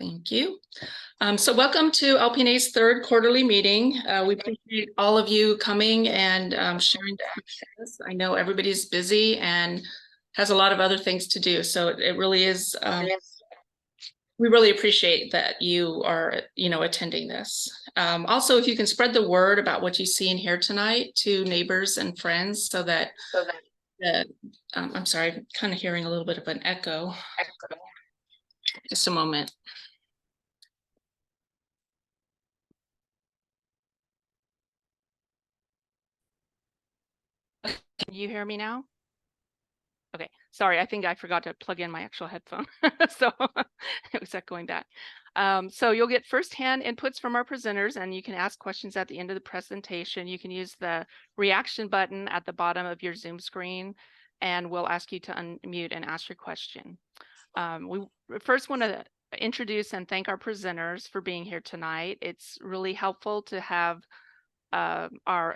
Thank you. So welcome to LPNA's third quarterly meeting. We appreciate all of you coming and sharing this. I know everybody's busy and has a lot of other things to do. So it really is, we really appreciate that you are, attending this. Also, if you can spread the word about what you see and hear tonight to neighbors and friends so that I'm sorry, I'm kind of hearing a little bit of an echo. Just a moment. Can you hear me now? Okay, sorry, I think I forgot to plug in my actual headphone. So it was echoing back. So you'll get firsthand inputs from our presenters, and you can ask questions at the end of the presentation. You can use the reaction button at the bottom of your Zoom screen, and we'll ask you to unmute and ask your question. We first want to introduce and thank our presenters for being here tonight. It's really helpful to have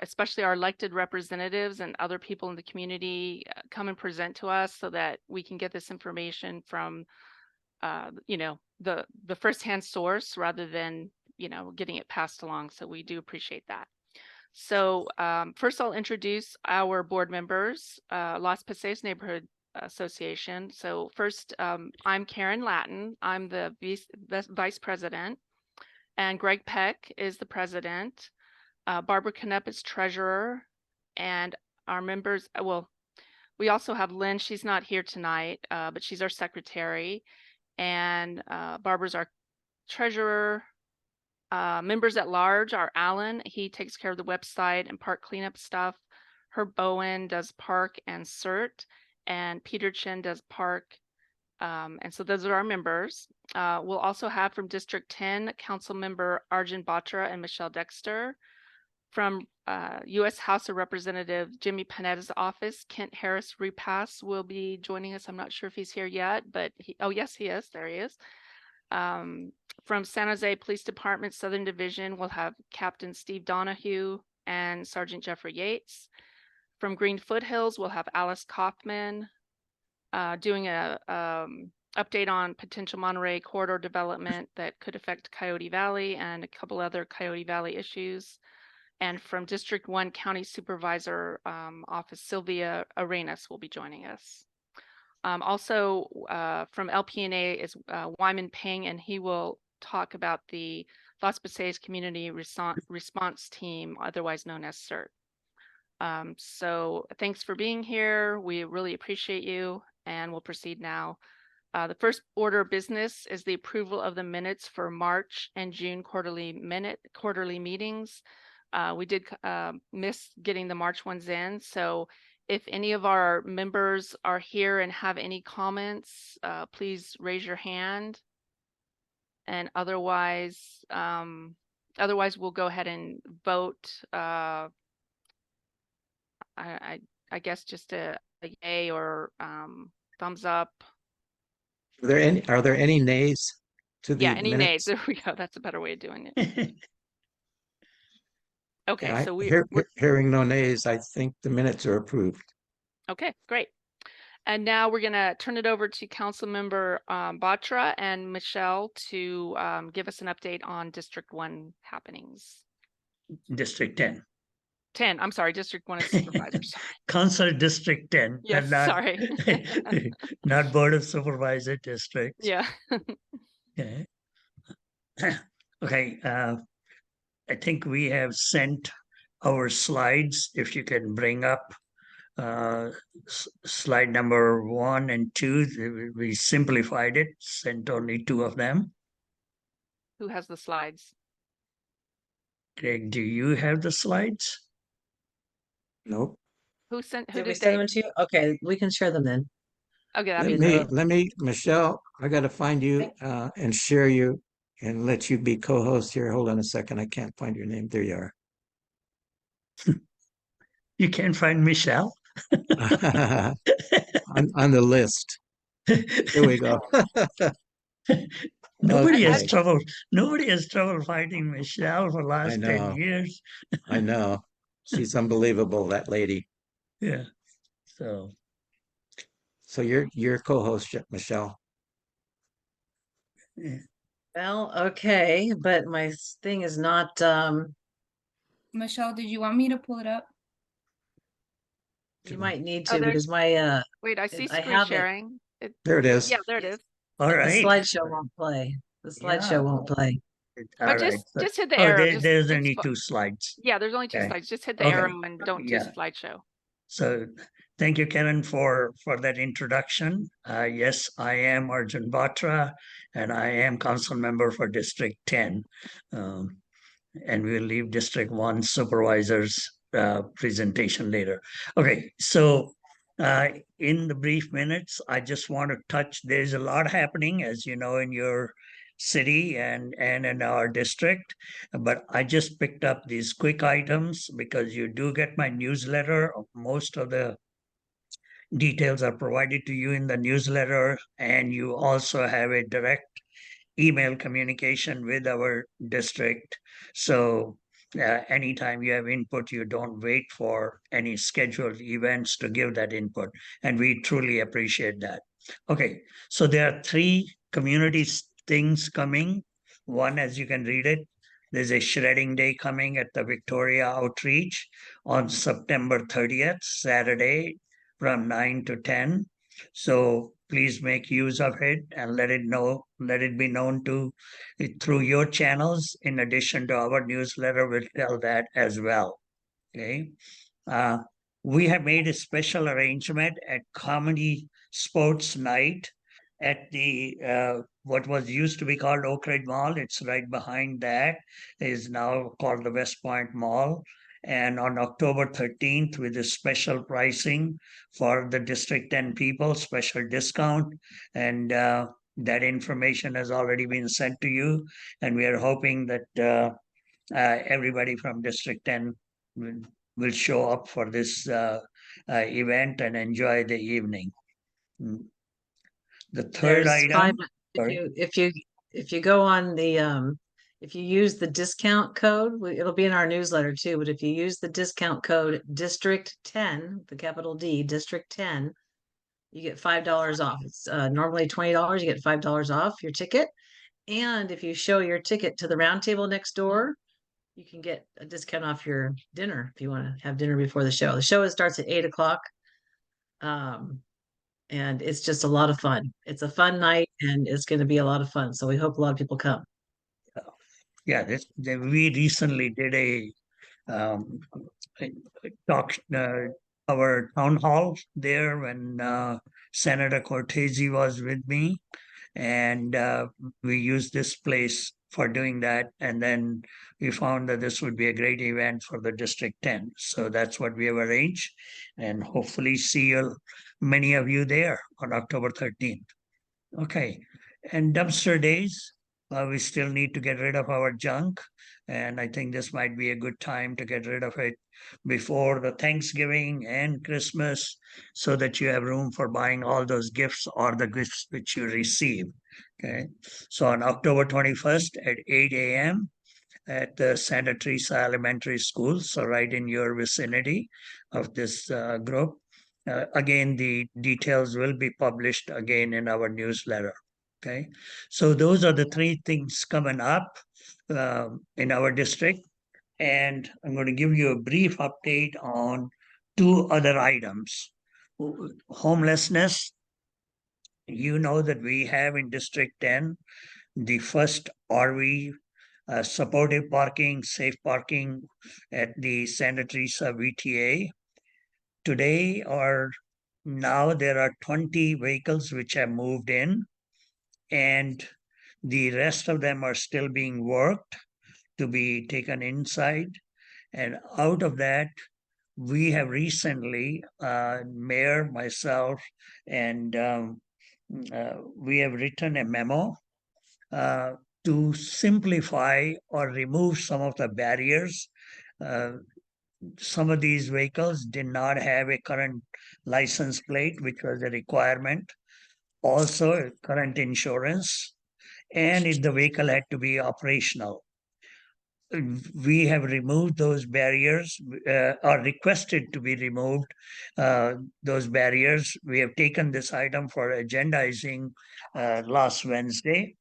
especially our elected representatives and other people in the community come and present to us so that we can get this information from the firsthand source rather than getting it passed along. So we do appreciate that. So first I'll introduce our board members, Las Paseos Neighborhood Association. So first, I'm Karen Latin. I'm the vice president, and Greg Peck is the president. Barbara Canup is treasurer, and our members, we also have Lynn. She's not here tonight, but she's our secretary, and Barbara's our treasurer. Members at large are Alan. He takes care of the website and park cleanup stuff. Herb Bowen does park and CERT, and Peter Chin does park. And so those are our members. We'll also have from District 10, Council Member Arjun Batra and Michele Dexter. From U.S. House of Representative Jimmy Panetta's office, Kent Harris Repass will be joining us. I'm not sure if he's here yet, but yes, he is. There he is. From San Jose Police Department, Southern Division, we'll have Captain Steve Donohue and Sergeant Jeffrey Yates. From Green Foothills, we'll have Alice Kaufman doing a update on potential Monterey corridor development that could affect Coyote Valley and a couple other Coyote Valley issues. And from District 1 County Supervisor Office, Sylvia Arenas will be joining us. Also from LPNA is Wyman Peng, and he will talk about the Las Paseos Community Response Team, otherwise known as CERT. So thanks for being here. We really appreciate you, and we'll proceed now. The first order of business is the approval of the minutes for March and June quarterly meetings. We did miss getting the March ones in. So if any of our members are here and have any comments, please raise your hand. And otherwise, we'll go ahead and vote. I guess just a yay or thumbs up. Are there any nays to the any minutes? nays? There we go. That's a better way of doing it. Okay, Yeah, so we're hearing no nays. I think the minutes are approved. Okay, great. And now we're going to turn it over to Councilmember Batra and Michele to give us an update on District 1 happenings. District 10. 10, I'm sorry, District 1 is supervisors. Council District 10. Yes, sorry. Not Board of Supervisor District. Yeah. Okay. Okay. I think we have sent our slides. If you can bring up slide number 1 and 2, we simplified it, sent only 2 of them. Who has the slides? Greg, do you have the slides? Nope. Who Did did we they send them to you? Okay, we can share them then. Okay, that'd be great. Let me, Michele, I got to find you and share you and let you be co-host here. Hold on a second. I can't find your name. There you are. You can't find Michele? on the list. Here we go. Nobody has trouble finding Michele for the last 10 years. I know. She's unbelievable, that lady. Yeah. So you're co-host, Michele. Yeah. Well, okay, but my thing is not, Michelle, did you want me to pull it up? you might need Oh, to because my, Wait, I see I screen have it. sharing. There it is. Yeah, there it is. All The right. slideshow won't play. The slideshow won't play. All But right. just hit the Oh, arrow. there's it's only fi- 2 slides. Yeah, there's only 2 Okay. slides. Just hit the Okay. arrow and don't do Yeah. slideshow. So thank you, Karen, for that introduction. Yes, I am Arjun Batra, and I am council member for District 10. And we'll leave District 1 supervisors presentation later. Okay, so in the brief minutes, I just want to touch, there's a lot happening, as you know, in your city and in our district, but I just picked up these quick items because you do get my newsletter. Most of the details are provided to you in the newsletter, and you also have a direct email communication with our district. So anytime you have input, you don't wait for any scheduled events to give that input. And we truly appreciate that. Okay, so there are 3 community things coming. One, as you can read it, there's a shredding day coming at the Victoria Outreach on September 30th, Saturday, from 9 to 10. So please make use of it and let it be known to through your channels. In addition to our newsletter, will tell that as well. Okay. We have made a special arrangement at Comedy Sports Night at the what was used to be called Oak Ridge Mall. It's right behind that, is now called the West Point Mall. And on October 13th, with a special pricing for the District 10 people, special discount. And that information has already been sent to you. And we are hoping that everybody from District 10 will show up for this event and enjoy the evening. The third There's 5, item, sorry. if you go on the, if you use the discount code, it'll be in our newsletter too, but if you use the discount code District 10, the capital D, District 10, you get $5 off. It's normally $20, you get $5 off your ticket. And if you show your ticket to the round table next door, you can get a discount off your dinner if you want to have dinner before the show. The show starts at 8 o'clock. And it's just a lot of fun. It's a fun night and it's going to be a lot of fun. So we hope a lot of people come. Yeah, we recently did a talk, our town hall there when Senator Cortese was with me. And we used this place for doing that. And then we found that this would be a great event for the District 10. So that's what we have arranged. And hopefully see many of you there on October 13th. Okay. And dumpster days, we still need to get rid of our junk. And I think this might be a good time to get rid of it before the Thanksgiving and Christmas so that you have room for buying all those gifts or the gifts which you receive. Okay. So on October 21st at 8 a.m. at the Santa Teresa Elementary School, so right in your vicinity of this group. Again, the details will be published again in our newsletter. Okay, so those are the 3 things coming up in our district. And I'm going to give you a brief update on 2 other items. Homelessness. You know that we have in District 10 the first RV supportive parking, safe parking at the Santa Teresa VTA. Today or now there are 20 vehicles which have moved in, and the rest of them are still being worked to be taken inside. And out of that, we have recently, Mayor, myself, and we have written a memo to simplify or remove some of the barriers. Some of these vehicles did not have a current license plate, which was a requirement. Also, current insurance, and if the vehicle had to be operational. We have removed those barriers or requested to be removed those barriers. We have taken this item for agendizing last Wednesday.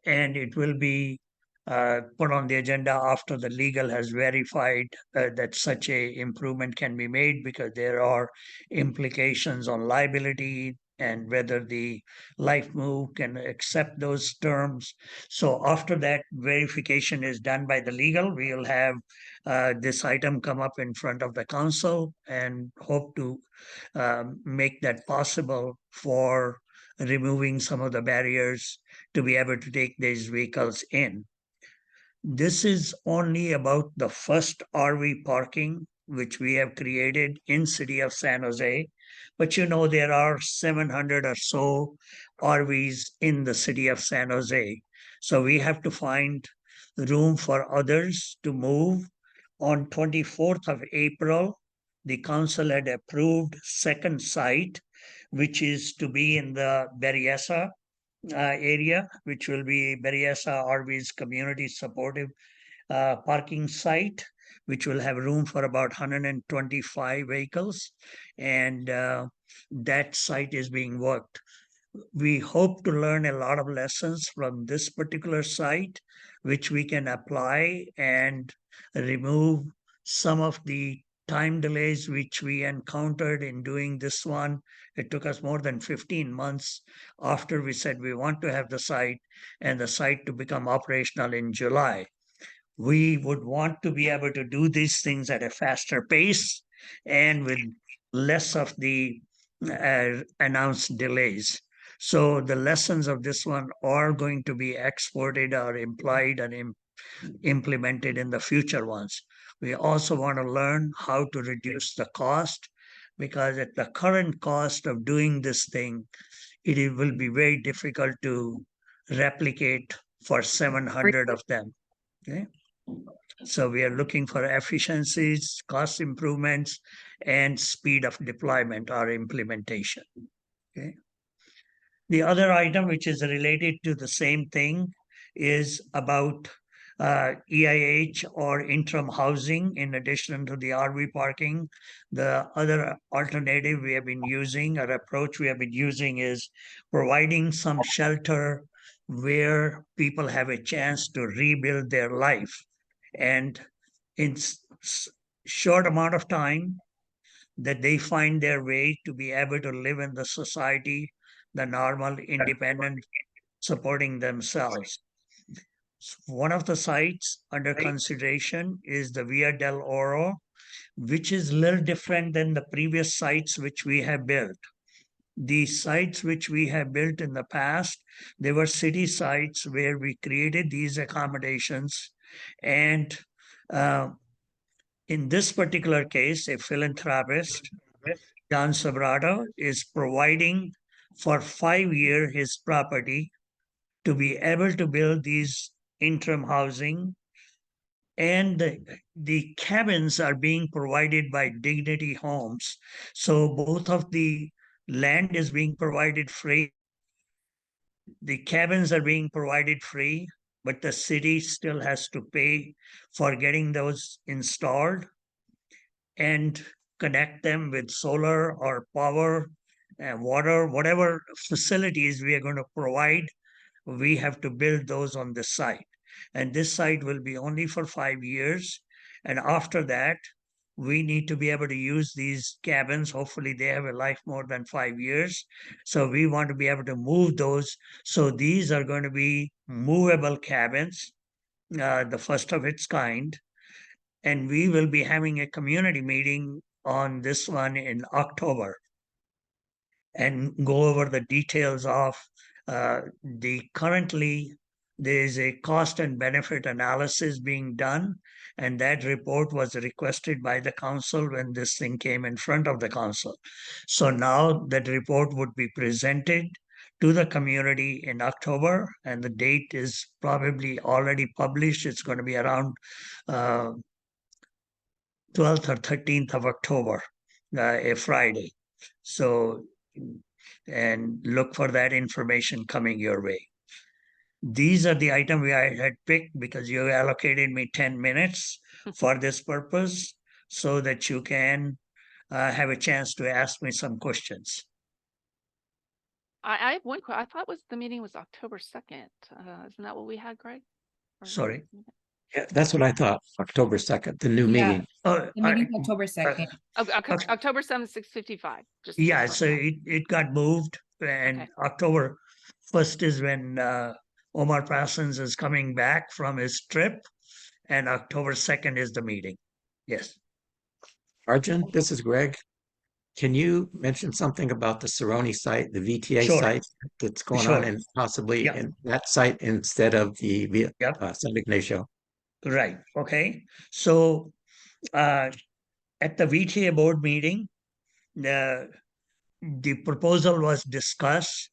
and it will be put on the agenda after the legal has verified that such a improvement can be made, because there are implications on liability and whether the life move can accept those terms. So after that verification is done by the legal, we will have this item come up in front of the council and hope to make that possible for removing some of the barriers to be able to take these vehicles in. This is only about the first RV parking which we have created in city of San Jose. But you know, there are 700 or so RVs in the city of San Jose. So we have to find room for others to move. On 24th of April, the council had approved second site, which is to be in the Berryessa area, which will be Berryessa RV's community supportive parking site, which will have room for about 125 vehicles. And that site is being worked. We hope to learn a lot of lessons from this particular site, which we can apply and remove some of the time delays which we encountered in doing this one. It took us more than 15 months after we said we want to have the site and the site to become operational in July. We would want to be able to do these things at a faster pace and with less of the announced delays. So the lessons of this one are going to be exported or implied and implemented in the future ones. We also want to learn how to reduce the cost, because at the current cost of doing this thing, it will be very difficult to replicate for 700 of them. Okay. So we are looking for efficiencies, cost improvements, and speed of deployment or implementation. Okay. The other item which is related to the same thing is about EIH or interim housing in addition to the RV parking. The other alternative we have been using, or approach we have been using, is providing some shelter where people have a chance to rebuild their life. And in short amount of time that they find their way to be able to live in the society, the normal, independent, supporting themselves. One of the sites under consideration is the Via del Oro, which is a little different than the previous sites which we have built. The sites which we have built in the past, they were city sites where we created these accommodations. And in this particular case, a philanthropist, John Batra, is providing for 5 years his property to be able to build these interim housing. And the cabins are being provided by Dignity Homes. So both of the land is being provided free. The cabins are being provided free, but the city still has to pay for getting those installed and connect them with solar or power, water, whatever facilities we are going to provide. We have to build those on this site. And this site will be only for 5 years. And after that, we need to be able to use these cabins. Hopefully they have a life more than 5 years. So we want to be able to move those. So these are going to be movable cabins, the first of its kind. And we will be having a community meeting on this one in October and go over the details of currently there is a cost and benefit analysis being done, and that report was requested by the council when this thing came in front of the council. So now that report would be presented to the community in October, and the date is probably already published. It's going to be around 12th or 13th of October, a Friday. So, and look for that information coming your way. These are the items I had picked because you allocated me 10 minutes for this purpose so that you can have a chance to ask me some questions. I have one, I thought the meeting was October 2nd. Isn't that what we had, Greg? Or- Sorry. Yeah, that's what I thought, October 2nd, the new Yeah. meeting. Oh, The meeting's October 2nd. Okay. October 7th, 6:55. Just yeah, confirm so that. it got moved, and Okay. October 1st is when Omar Parsons is coming back from his trip, and October 2nd is the meeting. Yes. Arjun, this is Greg. Can you mention something about the Cerrone site, the VTA Sure. site that's going Sure. on, and possibly Yeah. in that site instead of the Yep. San Ignacio? Right. Okay. So at the VTA board meeting, the proposal was discussed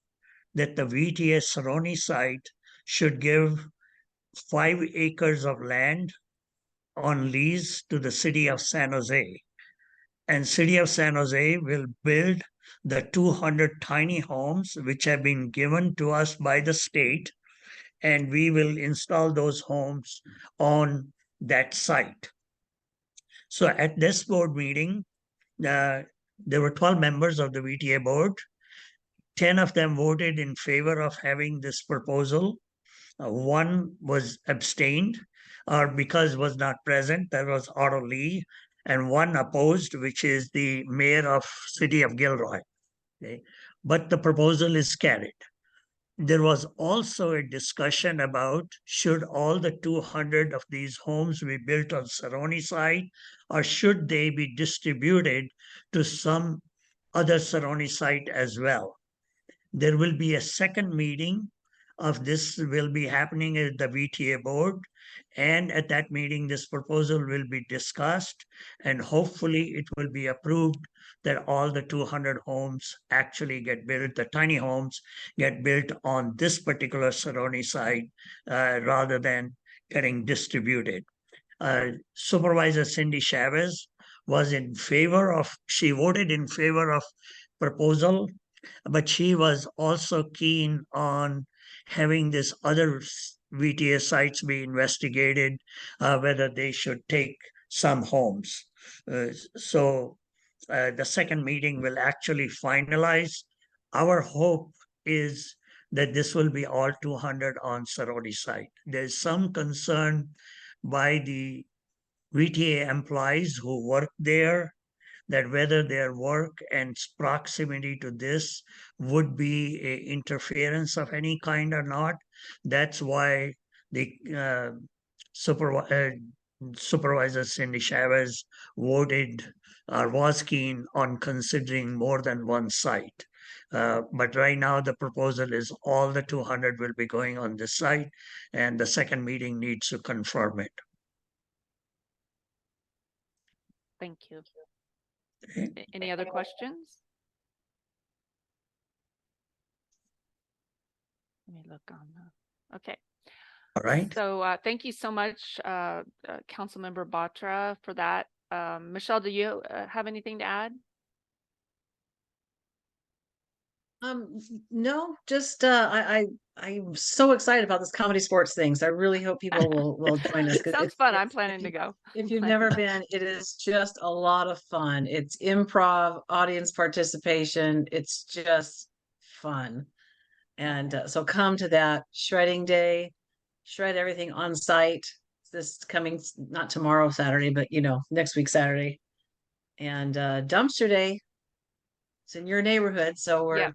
that the VTA Cerrone site should give 5 acres of land on lease to the city of San Jose. And city of San Jose will build the 200 tiny homes which have been given to us by the state, and we will install those homes on that site. So at this board meeting, there were 12 members of the VTA board. 10 of them voted in favor of having this proposal. One was abstained or because was not present, that was Otto Lee, and one opposed, which is the mayor of city of Gilroy. Okay. But the proposal is carried. There was also a discussion about should all the 200 of these homes be built on Cerrone site, or should they be distributed to some other Cerrone site as well. There will be a second meeting of this will be happening at the VTA board, and at that meeting this proposal will be discussed, and hopefully it will be approved that all the 200 homes actually get built, the tiny homes get built on this particular Cerrone site rather than getting distributed. Supervisor Cindy Chavez was in favor of, she voted in favor of proposal, but she was also keen on having this other VTA sites be investigated, whether they should take some homes. So the second meeting will actually finalize. Our hope is that this will be all 200 on Cerrone site. There's some concern by the VTA employees who work there that whether their work and proximity to this would be a interference of any kind or not. That's why the supervisor Cindy Chavez voted or was keen on considering more than one site. But right now the proposal is all the 200 will be going on this site, and the second meeting needs to confirm it. Thank you. Okay. Any other questions? Let me look on the, okay. All right. So thank you so much, Councilmember Batra, for that. Michele, do you have anything to add? No, just I'm so excited about this comedy sports things. I really hope people will join us. 'Cause Sounds it's- fun. I'm it's- planning if to you- go. If you've never been, it is just a lot of fun. It's improv, audience participation. It's just fun. And so come to that shredding day, shred everything on site. This coming, not tomorrow, Saturday, but next week, Saturday. And dumpster day. It's in your neighborhood, so Yeah.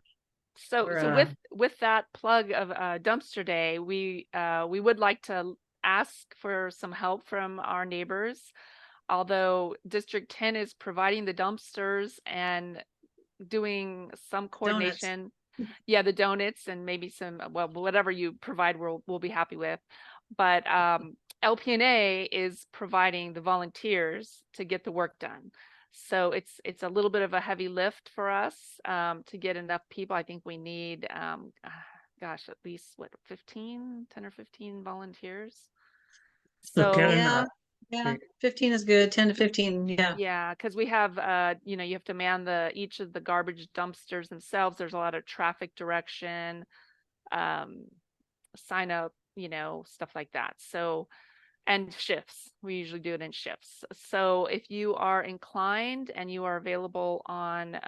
So we're, with that plug of dumpster day, we would like to ask for some help from our neighbors. Although District 10 is providing the dumpsters and doing some coordination. Yeah, the donuts and maybe some, well, whatever you provide, we'll be happy with. But LPNA is providing the volunteers to get the work done. So it's a little bit of a heavy lift for us to get enough people. I think we need, gosh, at least what, 10 or 15 volunteers. So Karen, yeah, 15 is good. 10 to 15, yeah. Yeah, because we have, you have to man each of the garbage dumpsters themselves. There's a lot of traffic direction, sign up, stuff like that. So, and shifts. We usually do it in shifts. So if you are inclined and you are available on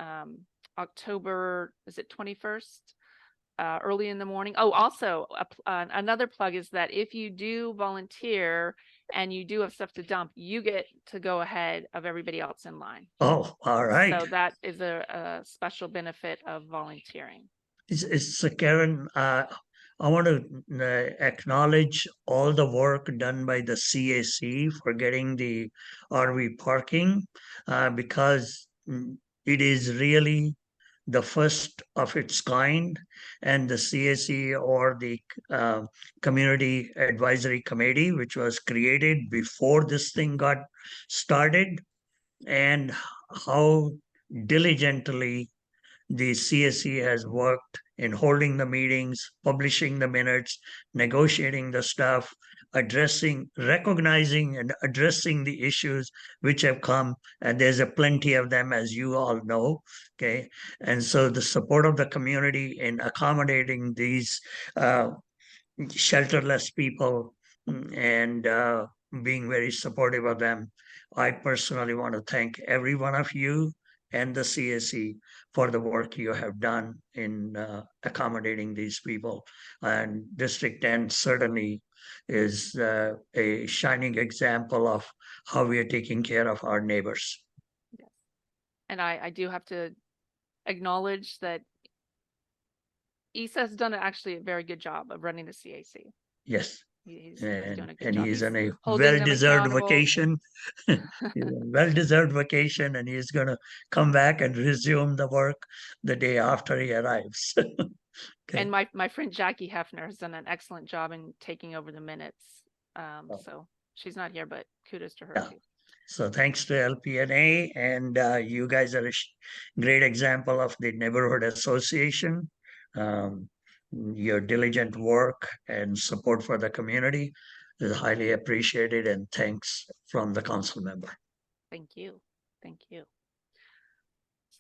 October, is it 21st? early in the morning. Oh, also another plug is that if you do volunteer and you do have stuff to dump, you get to go ahead of everybody else in line. Oh, all right. So that is a special benefit of volunteering. It's Karen, I want to acknowledge all the work done by the CAC for getting the RV parking, because it is really the first of its kind, and the CAC, or the Community Advisory Committee, which was created before this thing got started, and how diligently the CSE has worked in holding the meetings, publishing the minutes, negotiating the stuff, recognizing and addressing the issues which have come, and there's a plenty of them, as you all know. Okay, and so the support of the community in accommodating these shelterless people, and being very supportive of them. I personally want to thank every one of you and the CSE for the work you have done in accommodating these people. And District 10 certainly is a shining example of how we are taking care of our neighbors. Yes. And I do have to acknowledge that Issa has done actually a very good job of running the CAC. Yes. He's doing a good And job. he's on a holding them well-deserved accountable. vacation. He's on a well-deserved vacation, and he's going to come back and resume the work the day after he arrives. Okay. And my friend Jackie Hefner has done an excellent job in taking over the minutes. So she's not here, but kudos to her Yeah. too. So thanks to LPNA, and you guys are a great example of the neighborhood association. Your diligent work and support for the community is highly appreciated, and thanks from the council member. Thank you. Thank you.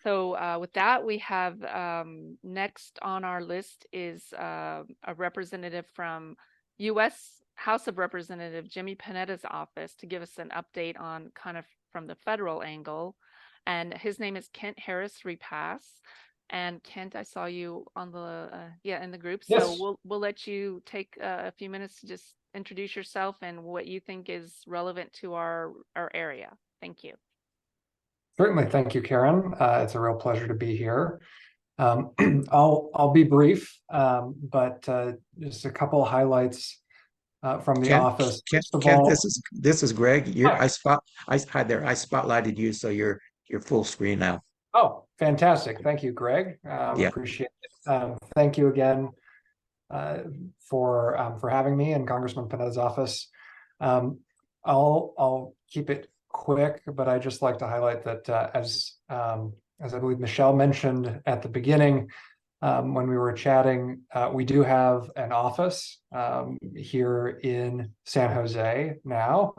So with that, we have next on our list is a representative from U.S. House of Representative Jimmy Panetta's office to give us an update on kind of from the federal angle. And his name is Kent Harris Repass. And Kent, I saw you on the in the group. So Yes. we'll let you take a few minutes to just introduce yourself and what you think is relevant to our area. Thank you. Certainly. Thank you, Karen. It's a real pleasure to be here. I'll be brief, but just a couple of highlights from the office. First of Kent, all, this is Greg. Hi. I spotlighted you, so you're full screen now. Oh, fantastic. Thank you, Greg. Yeah. Appreciate it. Thank you again for having me in Congressman Panetta's office. I'll keep it quick, but I just like to highlight that as I believe Michele mentioned at the beginning, when we were chatting, we do have an office here in San Jose now.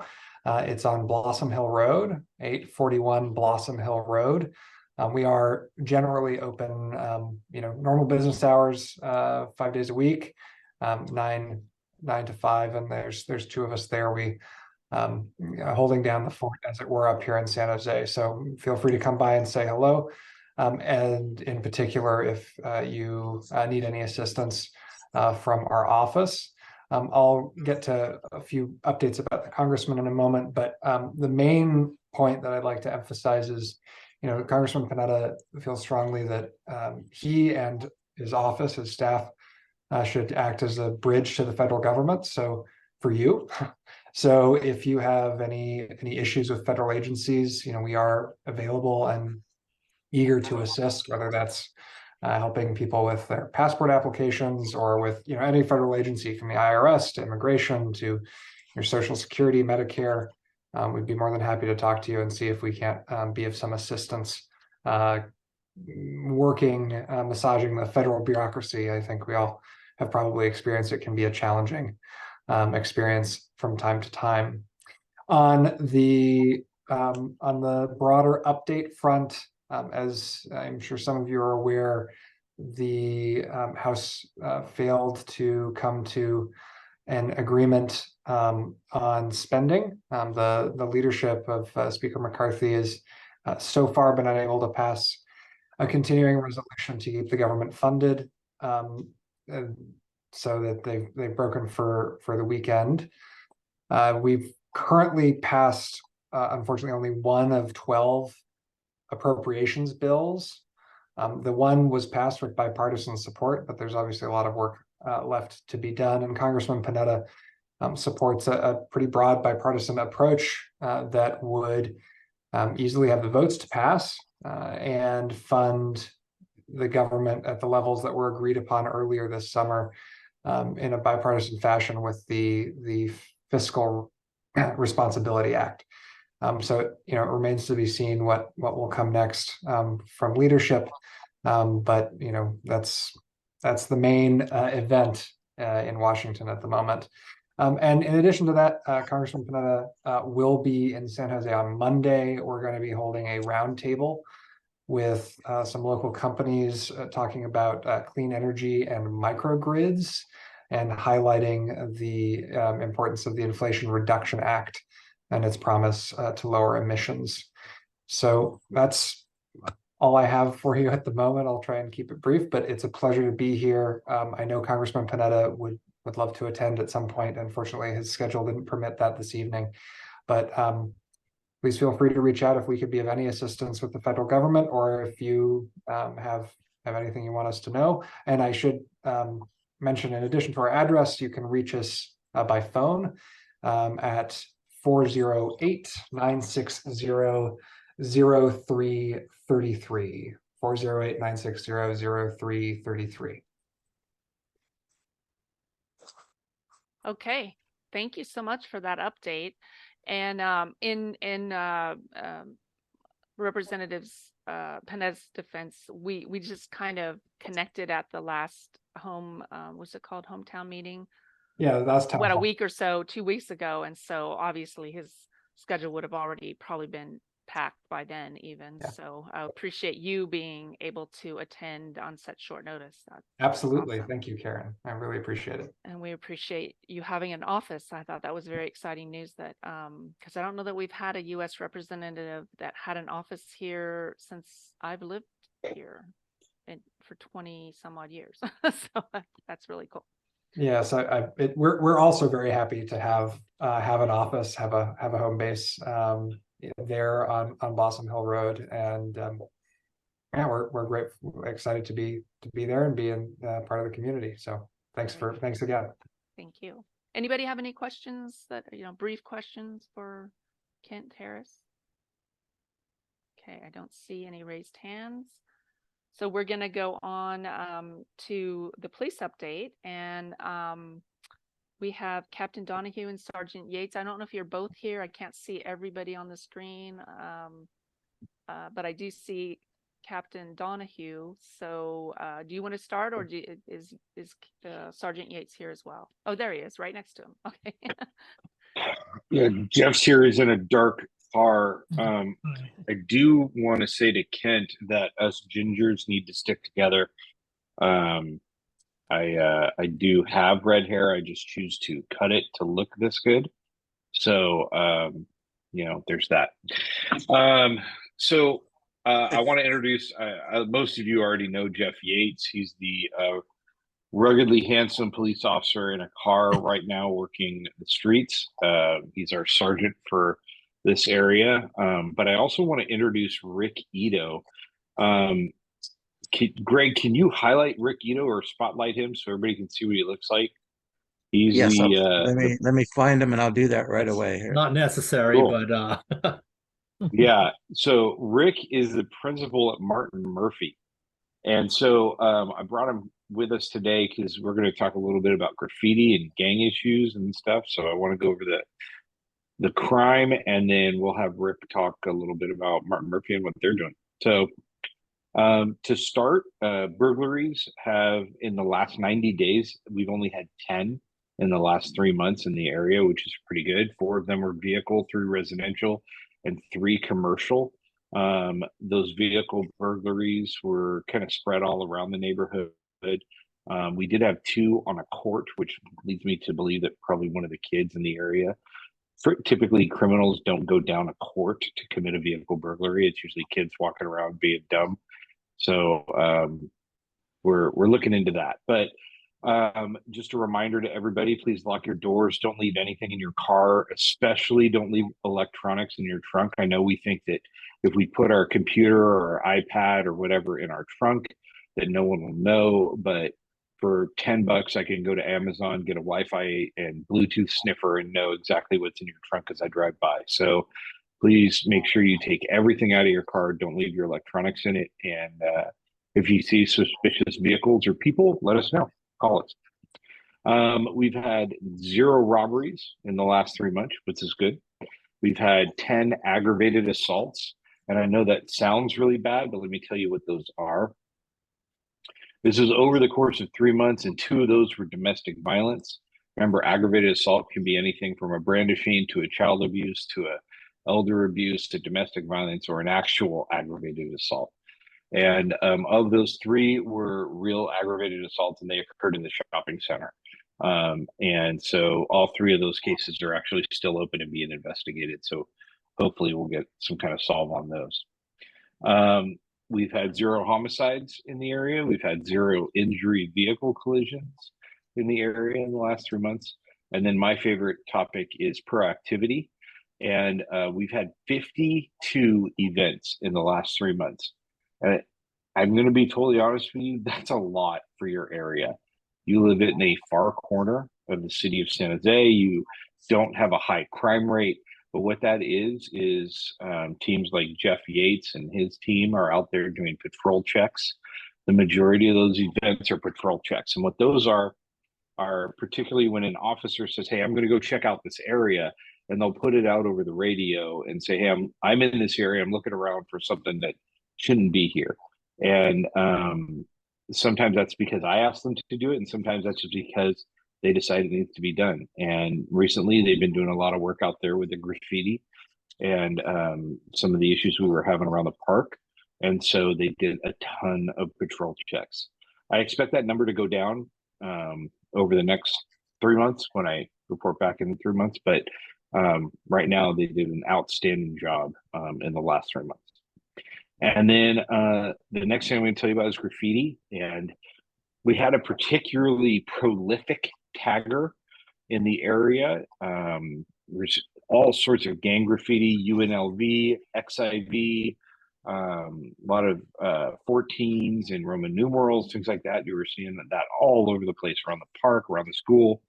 It's on Blossom Hill Road, 841 Blossom Hill Road. We are generally open, normal business hours, 5 days a week, 9 to 5, and there's two of us there. We holding down the fort, as it were, up here in San Jose. So feel free to come by and say hello. And in particular, if you need any assistance from our office. I'll get to a few updates about the congressman in a moment, but the main point that I'd like to emphasize is, Congressman Panetta feels strongly that he and his office, his staff, should act as a bridge to the federal government. So for you, so if you have any issues with federal agencies, we are available and eager to assist, whether that's helping people with their passport applications or with any federal agency, from the IRS to immigration to your Social Security, Medicare. We'd be more than happy to talk to you and see if we can't be of some assistance massaging the federal bureaucracy. I think we all have probably experienced it can be a challenging experience from time to time. On the broader update front, as I'm sure some of you are aware, the House failed to come to an agreement on spending. The leadership of Speaker McCarthy has so far been unable to pass a continuing resolution to keep the government funded. so that they've broken for the weekend. We've currently passed, unfortunately, only one of 12 appropriations bills. The one was passed with bipartisan support, but there's obviously a lot of work left to be done. And Congressman Panetta supports a pretty broad bipartisan approach that would easily have the votes to pass and fund the government at the levels that were agreed upon earlier this summer in a bipartisan fashion with the Fiscal Responsibility Act. So it remains to be seen what will come next from leadership, but that's the main event in Washington at the moment. And in addition to that, Congressman Panetta will be in San Jose on Monday. We're going to be holding a roundtable with some local companies talking about clean energy and microgrids, and highlighting the importance of the Inflation Reduction Act and its promise to lower emissions. So that's all I have for you at the moment. I'll try and keep it brief, but it's a pleasure to be here. I know Congressman Panetta would love to attend at some point. Unfortunately, his schedule didn't permit that this evening, but please feel free to reach out if we could be of any assistance with the federal government, or if you have anything you want us to know. And I should mention, in addition to our address, you can reach us by phone at 408-960-0333. 408-960-0333. Okay, thank you so much for that update. And in Representatives Panetta's defense, we just kind of connected at the last what's it called, hometown meeting? Yeah, that's town What, a hall. week or so, 2 weeks ago, and so obviously his schedule would have already probably been packed by then even. Yeah. So I appreciate you being able to attend on such short notice. That's Absolutely. awesome. Thank you, Karen. I really appreciate it. And we appreciate you having an office. I thought that was very exciting news, that because I don't know that we've had a U.S. representative that had an office here since I've lived here for 20 some odd years. So that's really cool. Yes, we're also very happy to have an office, have a home base there on Blossom Hill Road, and yeah, we're excited to be there and be in part of the community. So thanks again. Thank you. Anybody have any questions brief questions for Kent Harris? Okay, I don't see any raised hands. So we're going to go on to the police update, and we have Captain Donohue and Sergeant Yates. I don't know if you're both here. I can't see everybody on the screen, but I do see Captain Donohue. So do you want to start, or is Sergeant Yates here as well? Oh, there he is, right next to him. Okay. Yeah, Jeff's here is in a dark car. I do want to say to Kent that us gingers need to stick together. I do have red hair. I just choose to cut it to look this good. So there's that. I want to introduce. Most of you already know Jeff Yates. He's the ruggedly handsome police officer in a car right now working the streets. He's our sergeant for this area. But I also want to introduce Rick Ito. Greg, can you highlight Rick Ito or spotlight him so everybody can see what he looks like? He's Yes, let me find him, and I'll do that right away here. Not necessary, Cool. but Yeah. So Rick is the principal at Martin Murphy. And so I brought him with us today because we're going to talk a little bit about graffiti and gang issues and stuff. So I want to go over the crime, and then we'll have Rick talk a little bit about Martin Murphy and what they're doing. So to start, burglaries have, in the last 90 days, we've only had 10 in the last 3 months in the area, which is pretty good. 4 of them were vehicle, 3 residential, and 3 commercial. Those vehicle burglaries were kind of spread all around the neighborhood. We did have 2 on a court, which leads me to believe that probably one of the kids in the area. Typically, criminals don't go down a court to commit a vehicle burglary. It's usually kids walking around being dumb. So we're looking into that. But Just a reminder to everybody, please lock your doors. Don't leave anything in your car, especially don't leave electronics in your trunk. I know we think that if we put our computer or our iPad or whatever in our trunk, that no one will know. But for $10, I can go to Amazon, get a Wi-Fi and Bluetooth sniffer and know exactly what's in your trunk as I drive by. So please make sure you take everything out of your car. Don't leave your electronics in it. And if you see suspicious vehicles or people, let us know. Call us. We've had 0 robberies in the last 3 months, which is good. We've had 10 aggravated assaults. And I know that sounds really bad, but let me tell you what those are. This is over the course of 3 months, and 2 of those were domestic violence. Remember, aggravated assault can be anything from a brandishing to a child abuse to a elder abuse to domestic violence or an actual aggravated assault. And of those 3 were real aggravated assaults, and they occurred in the shopping center. And so all 3 of those cases are actually still open and being investigated. So hopefully we'll get some kind of solve on those. We've had 0 homicides in the area. We've had 0 injury vehicle collisions in the area in the last 3 months. And then my favorite topic is proactivity. And we've had 52 events in the last 3 months. I'm going to be totally honest with you, that's a lot for your area. You live in a far corner of the city of San Jose. You don't have a high crime rate, but what that is teams like Jeff Yates and his team are out there doing patrol checks. The majority of those events are patrol checks. And what those are particularly when an officer says, hey, I'm going to go check out this area, and they'll put it out over the radio and say, hey, I'm in this area. I'm looking around for something that shouldn't be here. And sometimes that's because I asked them to do it, and sometimes that's just because they decide it needs to be done. And recently, they've been doing a lot of work out there with the graffiti and some of the issues we were having around the park. And so they did a ton of patrol checks. I expect that number to go down over the next 3 months when I report back in 3 months. But right now, they did an outstanding job in the last 3 months. And then the next thing I'm going to tell you about is graffiti. And we had a particularly prolific tagger in the area. There's all sorts of gang graffiti, UNLV, XIV, a lot of 14s and Roman numerals, things like that. You were seeing that all over the place, around the park, around the school.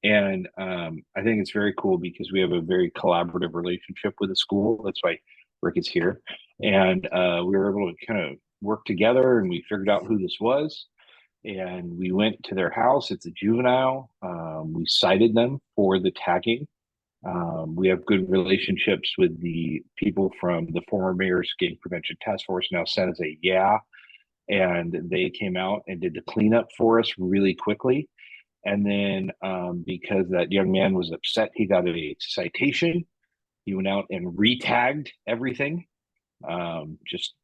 And I think it's very cool because we have a very collaborative relationship with the school. That's why Rick is here. And we were able to kind of work together, and we figured out who this was. And we went to their house. It's a juvenile. We cited them for the tagging. We have good relationships with the people from the former mayor's gang prevention task force, now San Jose, and they came out and did the cleanup for us really quickly. And then because that young man was upset, he got a citation. He went out and re-tagged everything, just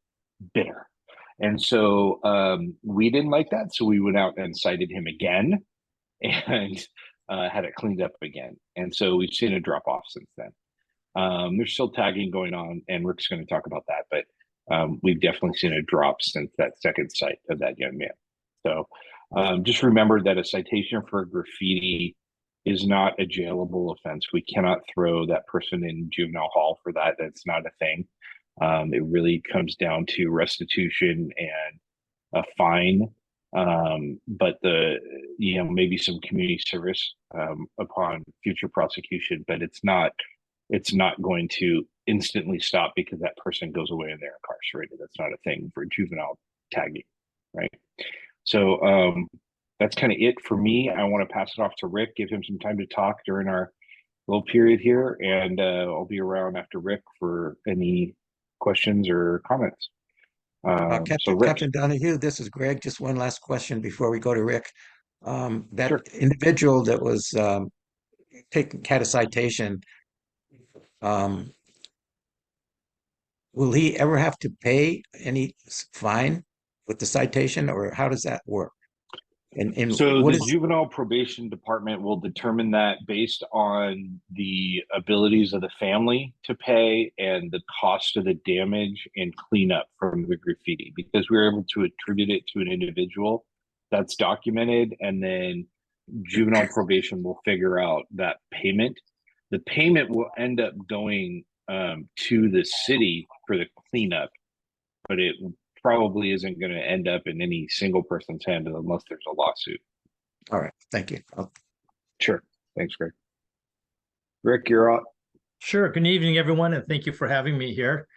bitter. And so we didn't like that. So we went out and cited him again and had it cleaned up again. And so we've seen a drop off since then. There's still tagging going on, and Rick's going to talk about that. But we've definitely seen a drop since that second cite of that young man. So just remember that a citation for graffiti is not a jailable offense. We cannot throw that person in juvenile hall for that. That's not a thing. It really comes down to restitution and a fine, but maybe some community service upon future prosecution. But it's not going to instantly stop because that person goes away and they're incarcerated. That's not a thing for juvenile tagging, right? So that's kind of it for me. I want to pass it off to Rick, give him some time to talk during our little period here, and I'll be around after Rick for any questions or comments. Captain Donohue, this is Greg. Just one last question before we go to Rick. That Sure. individual that was had a citation, will he ever have to pay any fine with the citation, or how does that work? And so what the is juvenile probation department will determine that based on the abilities of the family to pay and the cost of the damage and cleanup from the graffiti. Because we were able to attribute it to an individual, that's documented, and then juvenile probation will figure out that payment. The payment will end up going to the city for the cleanup, but it probably isn't going to end up in any single person's hand unless there's a lawsuit. All right, thank you. Sure. Thanks, Greg. Rick, you're up. Sure. Good evening, everyone, and thank you for having me here.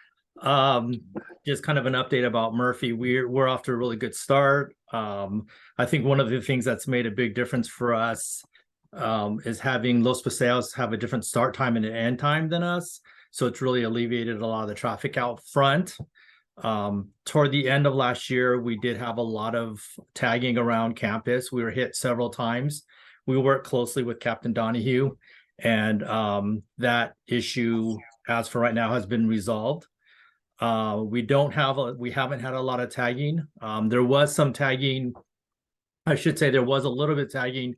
Just kind of an update about Murphy. We're off to a really good start. I think one of the things that's made a big difference for us is having Los Paseos have a different start time and an end time than us. So it's really alleviated a lot of the traffic out front. Toward the end of last year, we did have a lot of tagging around campus. We were hit several times. We worked closely with Captain Donohue, and that issue, as for right now, has been resolved. We haven't had a lot of tagging. There was some tagging. I should say there was a little bit tagging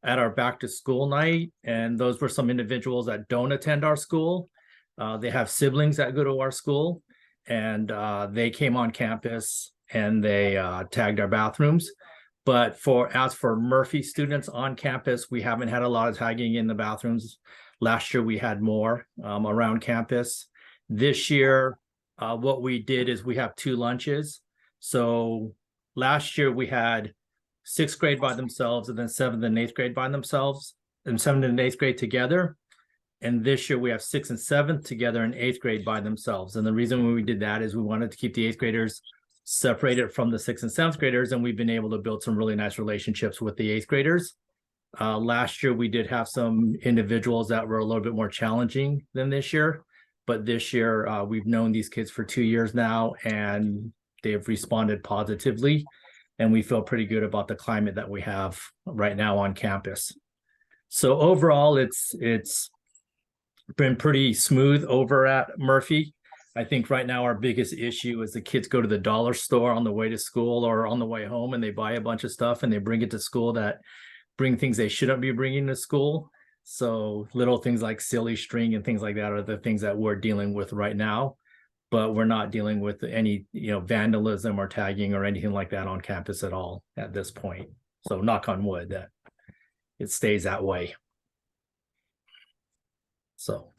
at our back to school night, and those were some individuals that don't attend our school. They have siblings that go to our school, and they came on campus and they tagged our bathrooms. But as for Murphy students on campus, we haven't had a lot of tagging in the bathrooms. Last year we had more around campus. This year, what we did is we have 2 lunches. So last year we had 6th grade by themselves, and then 7th and 8th grade by themselves, and 7th and 8th grade together. And this year we have 6th and 7th together and 8th grade by themselves. And the reason why we did that is we wanted to keep the 8th graders separated from the 6th and 7th graders, and we've been able to build some really nice relationships with the 8th graders. Last year we did have some individuals that were a little bit more challenging than this year, but this year we've known these kids for 2 years now, and they have responded positively, and we feel pretty good about the climate that we have right now on campus. So overall, it's been pretty smooth over at Murphy. I think right now our biggest issue is the kids go to the dollar store on the way to school or on the way home, and they buy a bunch of stuff and they bring it to school that bring things they shouldn't be bringing to school. So little things like silly string and things like that are the things that we're dealing with right now, but we're not dealing with any, vandalism or tagging or anything like that on campus at all at this point. So knock on wood that it stays that way. So,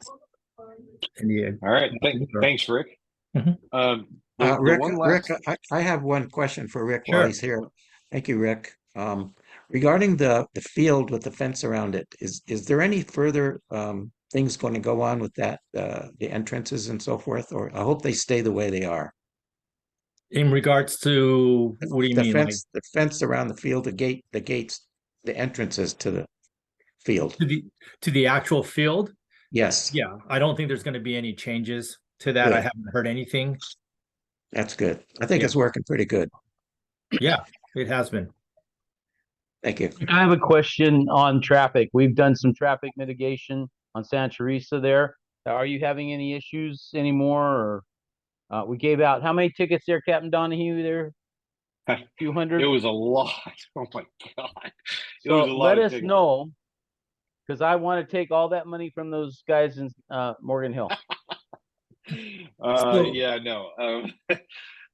All right. Thanks, Rick. Mhm. Rick, I have one question for Rick while he's here. Thank you, Rick. Regarding the field with the fence around it, is there any further things going to go on with that, the entrances and so forth, or I hope they stay the way they are? In regards to, what do you mean? The fence around the field, the gates, the entrances to the field. To the actual field? Yes. Yeah, I don't think there's going to be any changes to that. I haven't heard anything. That's good. I think it's working pretty good. Yeah, it has been. Thank you. I have a question on traffic. We've done some traffic mitigation on Santa Teresa there. Are you having any issues anymore? Or we gave out how many tickets there, Captain Donohue? There, a few hundred. It was a lot. Oh my God! So let us know, because I want to take all that money from those guys in Morgan Hill. Yeah, no.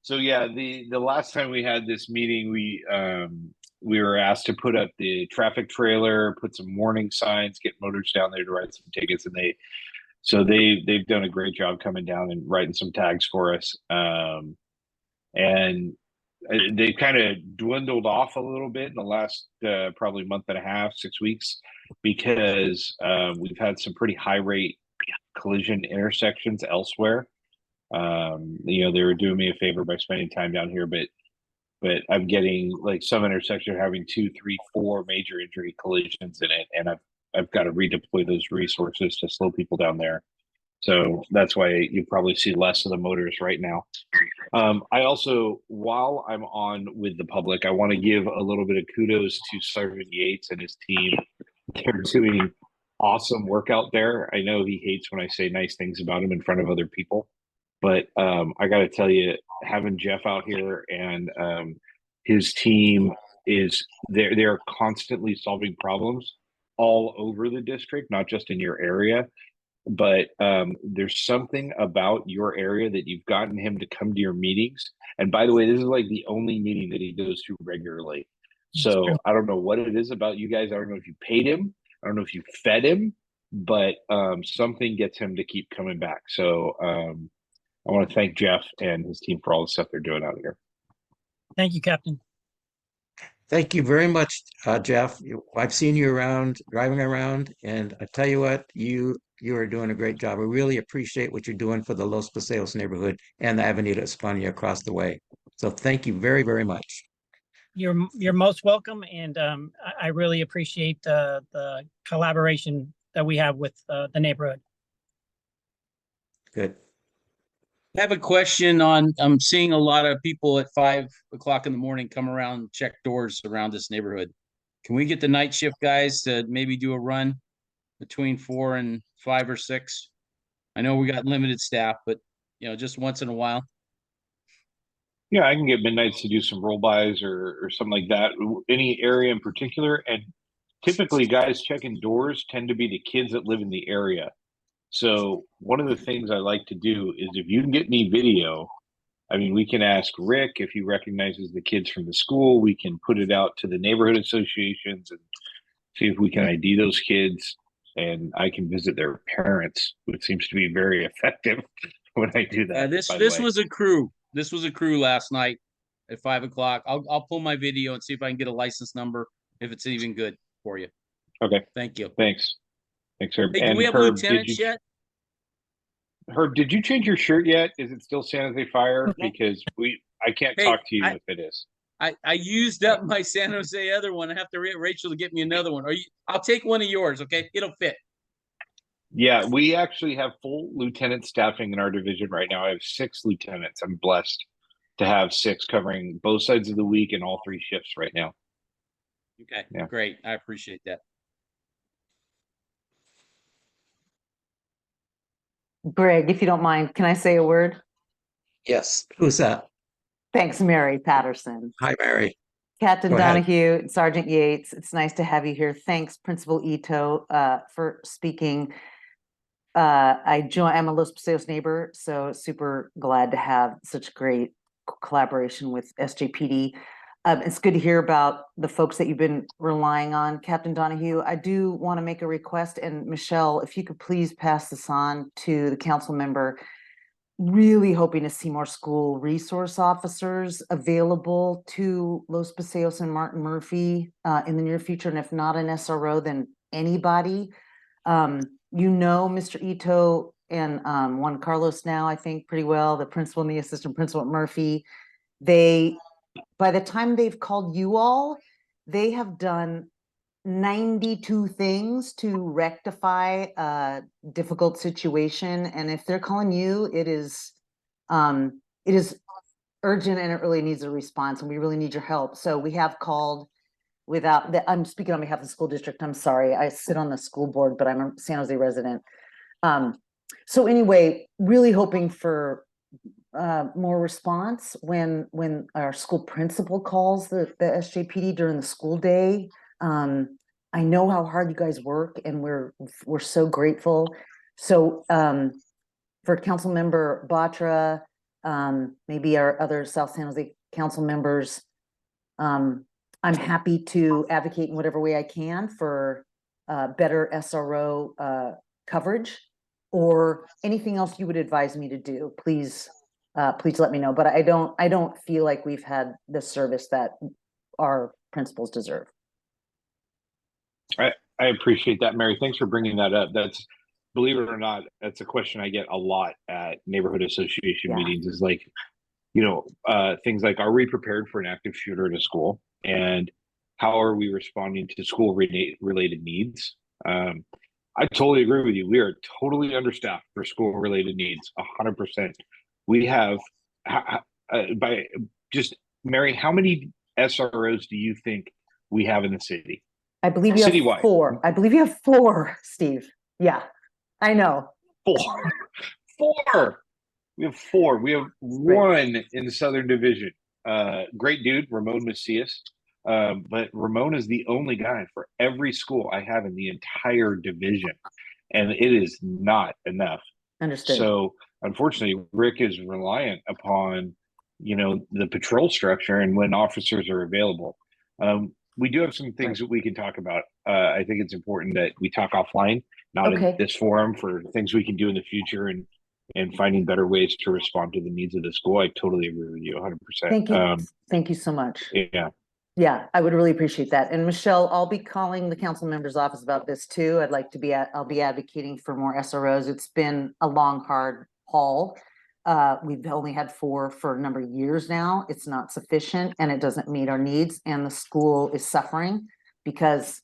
So yeah, the last time we had this meeting, we were asked to put up the traffic trailer, put some warning signs, get motors down there to write some tickets, and they've done a great job coming down and writing some tags for us. And they kind of dwindled off a little bit in the last probably month and a half, 6 weeks, because we've had some pretty high rate collision intersections elsewhere. They were doing me a favor by spending time down here, but I'm getting like some intersections having 2, 3, 4 major injury collisions in it, and I've got to redeploy those resources to slow people down there. So that's why you probably see less of the motors right now. I also, while I'm on with the public, I want to give a little bit of kudos to Sergeant Yates and his team. They're doing awesome work out there. I know he hates when I say nice things about him in front of other people, but I got to tell you, having Jeff out here and his team they're constantly solving problems all over the district, not just in your area. But there's something about your area that you've gotten him to come to your meetings. And by the way, this is like the only meeting that he goes to regularly. So I don't know what it is about you guys. I don't know if you paid him. I don't know if you fed him, but something gets him to keep coming back. So I want to thank Jeff and his team for all the stuff they're doing out here. Thank you, Captain. Thank you very much, Jeff. I've seen you around, driving around, and I tell you what, you are doing a great job. I really appreciate what you're doing for the Los Paseos neighborhood and the Avenida España across the way. So thank you very, very much. You're most welcome, and I really appreciate the collaboration that we have with the neighborhood. Good. I have a question on, I'm seeing a lot of people at 5 o'clock in the morning come around and check doors around this neighborhood. Can we get the night shift guys to maybe do a run between 4 and 5 or 6? I know we got limited staff, but just once in a while. Yeah, I can get Midnights to do some roll-bys or something like that. Any area in particular, and typically guys checking doors tend to be the kids that live in the area. So one of the things I like to do is if you can get me video, I mean, we can ask Rick if he recognizes the kids from the school. We can put it out to the neighborhood associations and see if we can ID those kids. And I can visit their parents, which seems to be very effective when I do that. This was a crew. This was a crew last night at 5 o'clock. I'll pull my video and see if I can get a license number if it's even good for you. Okay. Thank you. Thanks, Herb. Hey, and do we have Herb, lieutenants yet? Herb, did you change your shirt yet? Is it still San Jose Fire? Because I can't talk to you if it is. I used up my San Jose other one. I have to Rachel to get me another one. I'll take one of yours, okay? It'll fit. Yeah, we actually have full lieutenant staffing in our division right now. I have 6 lieutenants. I'm blessed to have 6 covering both sides of the week and all 3 shifts right now. Okay, yeah. Great. I appreciate that. Greg, if you don't mind, can I say a word? Yes. Who's that? Thanks, Mary Patterson. Hi, Mary. Captain Go ahead. Donohue, Sergeant Yates, it's nice to have you here. Thanks, Principal Ito, for speaking. I'm a Los Paseos neighbor, so super glad to have such great collaboration with SJPD. It's good to hear about the folks that you've been relying on. Captain Donohue, I do want to make a request, and Michele, if you could please pass this on to the council member. Really hoping to see more school resource officers available to Los Paseos and Martin Murphy in the near future, and if not an SRO, then anybody. Mr. Ito and Juan Carlos now, I think pretty well, the principal and the assistant principal at Murphy. By the time they've called you all, they have done 92 things to rectify a difficult situation. And if they're calling you, it is urgent and it really needs a response, and we really need your help. So we have called I'm speaking on behalf of the school district. I'm sorry. I sit on the school board, but I'm a San Jose resident. So anyway, really hoping for more response when our school principal calls the SJPD during the school day. I know how hard you guys work, and we're so grateful. So for Council Member Batra, maybe our other South San Jose council members, I'm happy to advocate in whatever way I can for better SRO coverage, or anything else you would advise me to do. Please let me know. But I don't feel like we've had the service that our principals deserve. I appreciate that, Mary. Thanks for bringing that up. That's, believe it or not, that's a question I get a lot at neighborhood association meetings, is like, things like, are we prepared for an active shooter in a school? And how are we responding to school related needs? I totally agree with you. We are totally understaffed for school related needs, 100%. We have, Mary, how many SROs do you think we have in the city? I believe you have 4. I believe you have 4, Steve. Yeah, I know. 4. We have 4. We have 1 in the Southern Division. Great dude, Ramon Macias. But Ramon is the only guy for every school I have in the entire division. And it is not enough. Understood. So unfortunately, Rick is reliant upon, the patrol structure and when officers are available. we do have some things that we can talk about. I think it's important that we talk offline, not in Okay. this forum, for things we can do in the future and finding better ways to respond to the needs of the school. I totally agree with you 100%. Thank you. Thank you so much. Yeah. Yeah, I would really appreciate that. And Michele, I'll be calling the council member's office about this too. I'd like to be I'll be advocating for more SROs. It's been a long, hard haul. We've only had 4 for a number of years now. It's not sufficient and it doesn't meet our needs. And the school is suffering because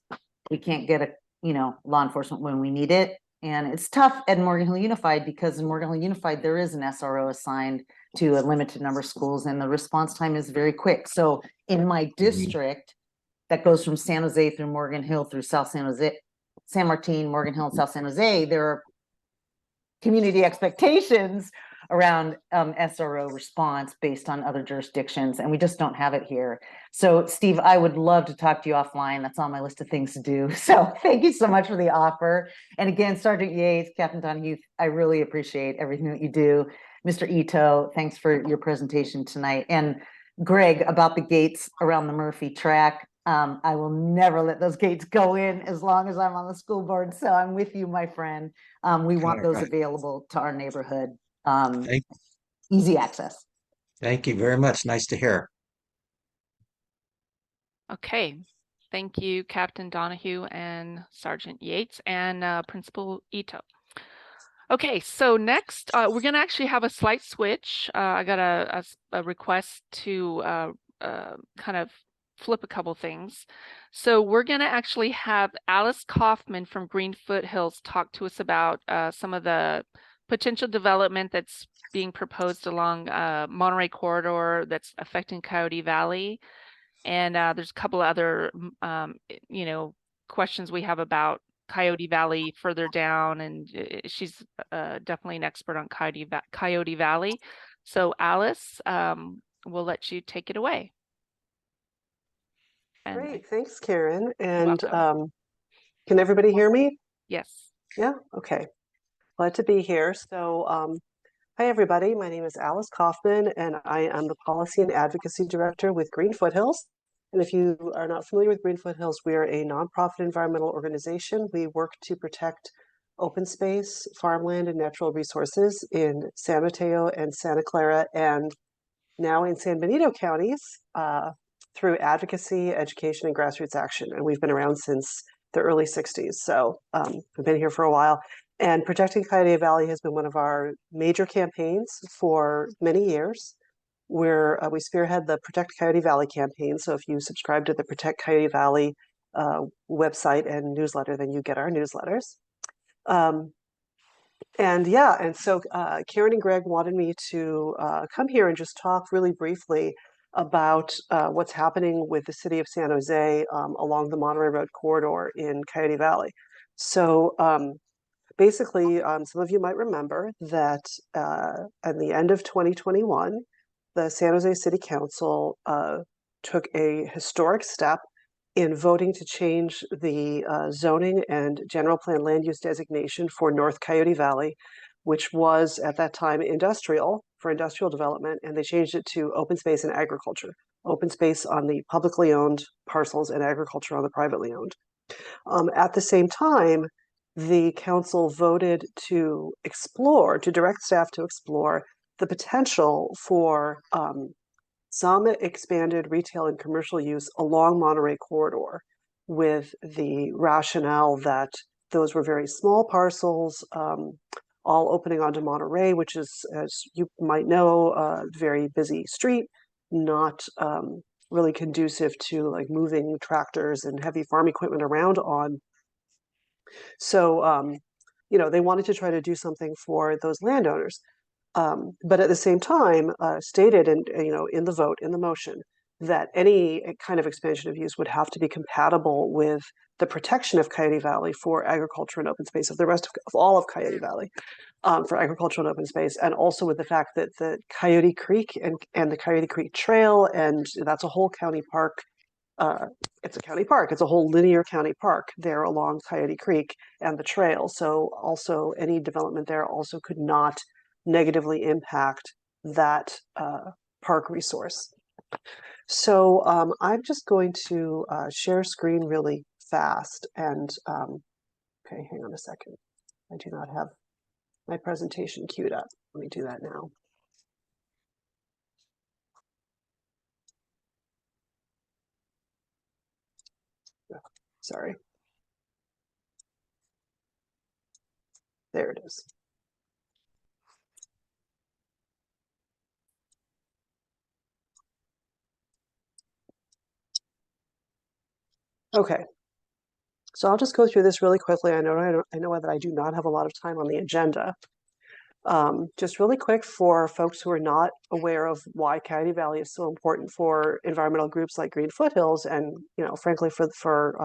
we can't get law enforcement when we need it. And it's tough at Morgan Hill Unified because in Morgan Hill Unified, there is an SRO assigned to a limited number of schools and the response time is very quick. So in my district that goes from San Jose through Morgan Hill through South San Jose, San Martin, Morgan Hill, and South San Jose, there are community expectations around SRO response based on other jurisdictions, and we just don't have it here. So Steve, I would love to talk to you offline. That's on my list of things to do. So thank you so much for the offer. And again, Sergeant Yates, Captain Donohue, I really appreciate everything that you do. Mr. Ito, thanks for your presentation tonight. And Greg, about the gates around the Murphy track, I will never let those gates go in as long as I'm on the school board. So I'm with you, my friend. We want those available to our neighborhood. Easy access. Thank you very much. Nice to hear. Okay. Thank you, Captain Donohue and Sergeant Yates and Principal Ito. Okay, so next, we're going to actually have a slight switch. I got a request to kind of flip a couple things. So we're going to actually have Alice Kaufman from Green Foothills talk to us about some of the potential development that's being proposed along Monterey corridor that's affecting Coyote Valley. And there's a couple other, questions we have about Coyote Valley further down, and she's definitely an expert on Coyote Valley. So Alice, we'll let you take it away. And great, thanks, Karen. And can everybody hear me? Yes. Yeah, okay. Glad to be here. So hi, everybody. My name is Alice Kaufman, and I am the Policy and Advocacy Director with Green Foothills. And if you are not familiar with Green Foothills, we are a nonprofit environmental organization. We work to protect open space, farmland, and natural resources in San Mateo and Santa Clara, and now in San Benito counties through advocacy, education, and grassroots action. And we've been around since the early 60s. So we've been here for a while. And protecting Coyote Valley has been one of our major campaigns for many years. We spearhead the Protect Coyote Valley campaign. So if you subscribe to the Protect Coyote Valley website and newsletter, then you get our newsletters. And so Karen and Greg wanted me to come here and just talk really briefly about what's happening with the city of San Jose along the Monterey Road corridor in Coyote Valley. So basically, some of you might remember that at the end of 2021, the San Jose City Council took a historic step in voting to change the zoning and general plan land use designation for North Coyote Valley, which was at that time industrial, for industrial development, and they changed it to open space and agriculture. Open space on the publicly owned parcels and agriculture on the privately owned. At the same time, the council voted to direct staff to explore the potential for some expanded retail and commercial use along Monterey corridor, with the rationale that those were very small parcels, all opening onto Monterey, which is, as you might know, a very busy street, not really conducive to like moving tractors and heavy farm equipment around on. So, they wanted to try to do something for those landowners. But at the same time, stated in the vote, in the motion, that any kind of expansion of use would have to be compatible with the protection of Coyote Valley for agriculture and open space, of the rest of all of Coyote Valley for agriculture and open space, and also with the fact that the Coyote Creek and the Coyote Creek Trail, and that's a whole county park. It's a county park. It's a whole linear county park there along Coyote Creek and the trail. So also any development there also could not negatively impact that park resource. So I'm just going to share screen really fast. And okay, hang on a second. I do not have my presentation queued up. Let me do that now. Oh, sorry. There it is. Okay. So I'll just go through this really quickly. I know that I do not have a lot of time on the agenda. Just really quick for folks who are not aware of why Coyote Valley is so important for environmental groups like Green Foothills, and frankly for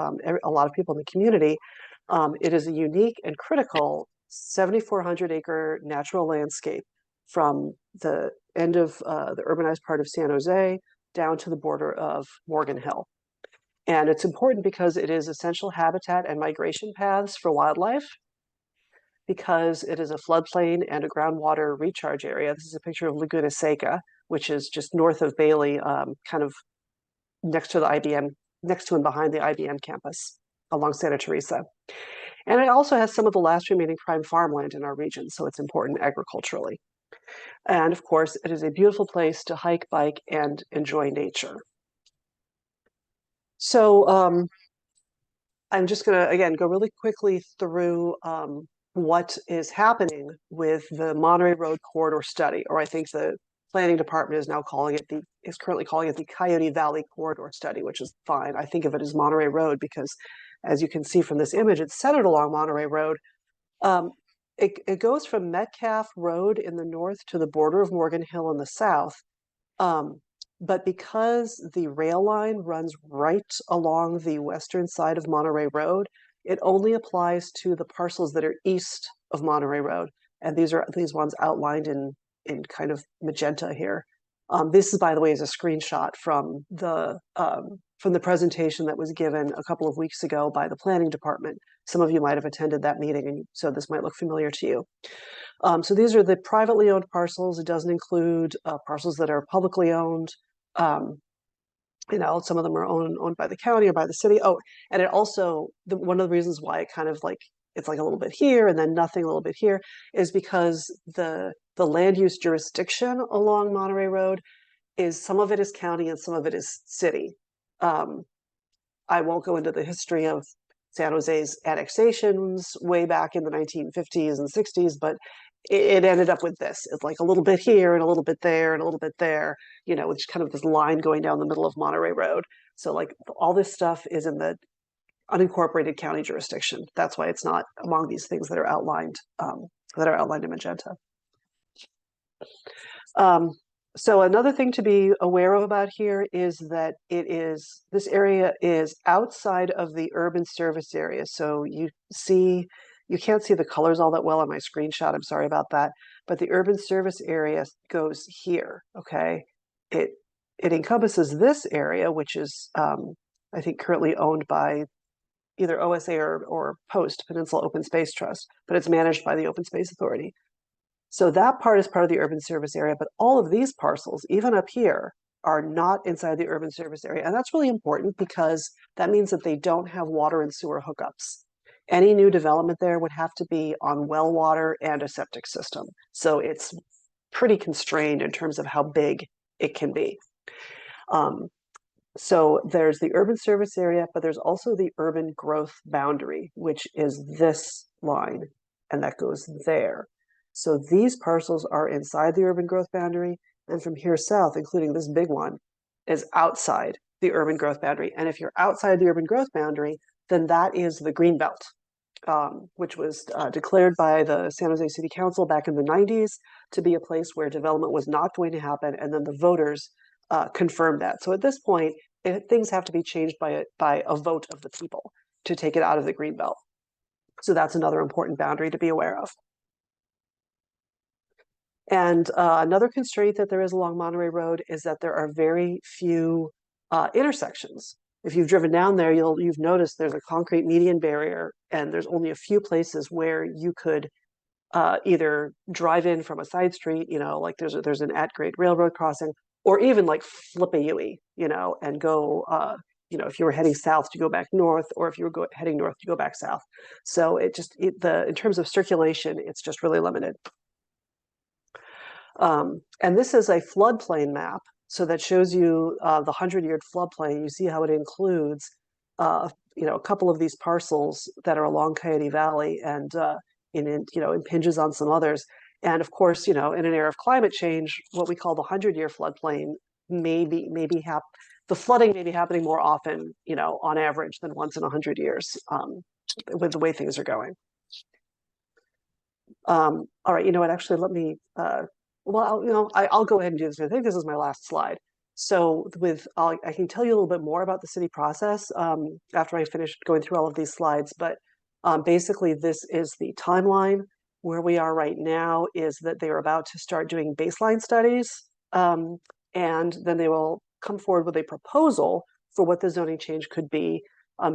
a lot of people in the community, it is a unique and critical 7,400-acre natural landscape from the end of the urbanized part of San Jose down to the border of Morgan Hill. And it's important because it is essential habitat and migration paths for wildlife, because it is a floodplain and a groundwater recharge area. This is a picture of Laguna Seca, which is just north of Bailey, kind of next to and behind the IBM campus along Santa Teresa. And it also has some of the last remaining prime farmland in our region, so it's important agriculturally. And of course, it is a beautiful place to hike, bike, and enjoy nature. So I'm just going to, again, go really quickly through what is happening with the Monterey Road Corridor Study, or I think the planning department is now currently calling it the Coyote Valley Corridor Study, which is fine. I think of it as Monterey Road because, as you can see from this image, it's centered along Monterey Road. It goes from Metcalf Road in the north to the border of Morgan Hill in the south. But because the rail line runs right along the western side of Monterey Road, it only applies to the parcels that are east of Monterey Road. And these are these ones outlined in kind of magenta here. This is, by the way, is a screenshot from the presentation that was given a couple of weeks ago by the planning department. Some of you might have attended that meeting, and so this might look familiar to you. So these are the privately owned parcels. It doesn't include parcels that are publicly owned. Some of them are owned by the county or by the city. Oh, and it also, one of the reasons why it kind of like, it's like a little bit here and then nothing a little bit here, is because the land use jurisdiction along Monterey Road is, some of it is county and some of it is city. I won't go into the history of San Jose's annexations way back in the 1950s and 60s, but it ended up with this. It's like a little bit here and a little bit there and a little bit there, which kind of this line going down the middle of Monterey Road. So like all this stuff is in the unincorporated county jurisdiction. That's why it's not among these things that are outlined in magenta. So another thing to be aware of about here is that this area is outside of the urban service area. So you can't see the colors all that well on my screenshot. I'm sorry about that. But the urban service area goes here, okay? It encompasses this area, which is, I think, currently owned by either OSA or POST, Peninsula Open Space Trust, but it's managed by the Open Space Authority. So that part is part of the urban service area, but all of these parcels, even up here, are not inside the urban service area. And that's really important because that means that they don't have water and sewer hookups. Any new development there would have to be on well water and a septic system. So it's pretty constrained in terms of how big it can be. So there's the urban service area, but there's also the urban growth boundary, which is this line, and that goes there. So these parcels are inside the urban growth boundary, and from here south, including this big one, is outside the urban growth boundary. And if you're outside the urban growth boundary, then that is the green belt, which was declared by the San Jose City Council back in the 90s to be a place where development was not going to happen, and then the voters confirmed that. So at this point, things have to be changed by a vote of the people to take it out of the green belt. So that's another important boundary to be aware of. And another constraint that there is along Monterey Road is that there are very few intersections. If you've driven down there, you've noticed there's a concrete median barrier, and there's only a few places where you could either drive in from a side street, like there's an at-grade railroad crossing, or even like flip a U-ey, you know, and go, you know, if you were heading south to go back north, or if you were heading north to go back south. So it just, in terms of circulation, it's just really limited. And this is a floodplain map. So that shows you the 100-year floodplain. You see how it includes, you know, a couple of these parcels that are along Coyote Valley, and you know, impinges on some others. And of course, you know, in an era of climate change, what we call the 100-year floodplain the flooding may be happening more often, you know, on average than once in 100 years, with the way things are going. All right, you know what? Actually, let me. Well, you know, I'll go ahead and do this. I think this is my last slide. So I can tell you a little bit more about the city process after I finish going through all of these slides. But basically, this is the timeline. Where we are right now is that they are about to start doing baseline studies, and then they will come forward with a proposal for what the zoning change could be.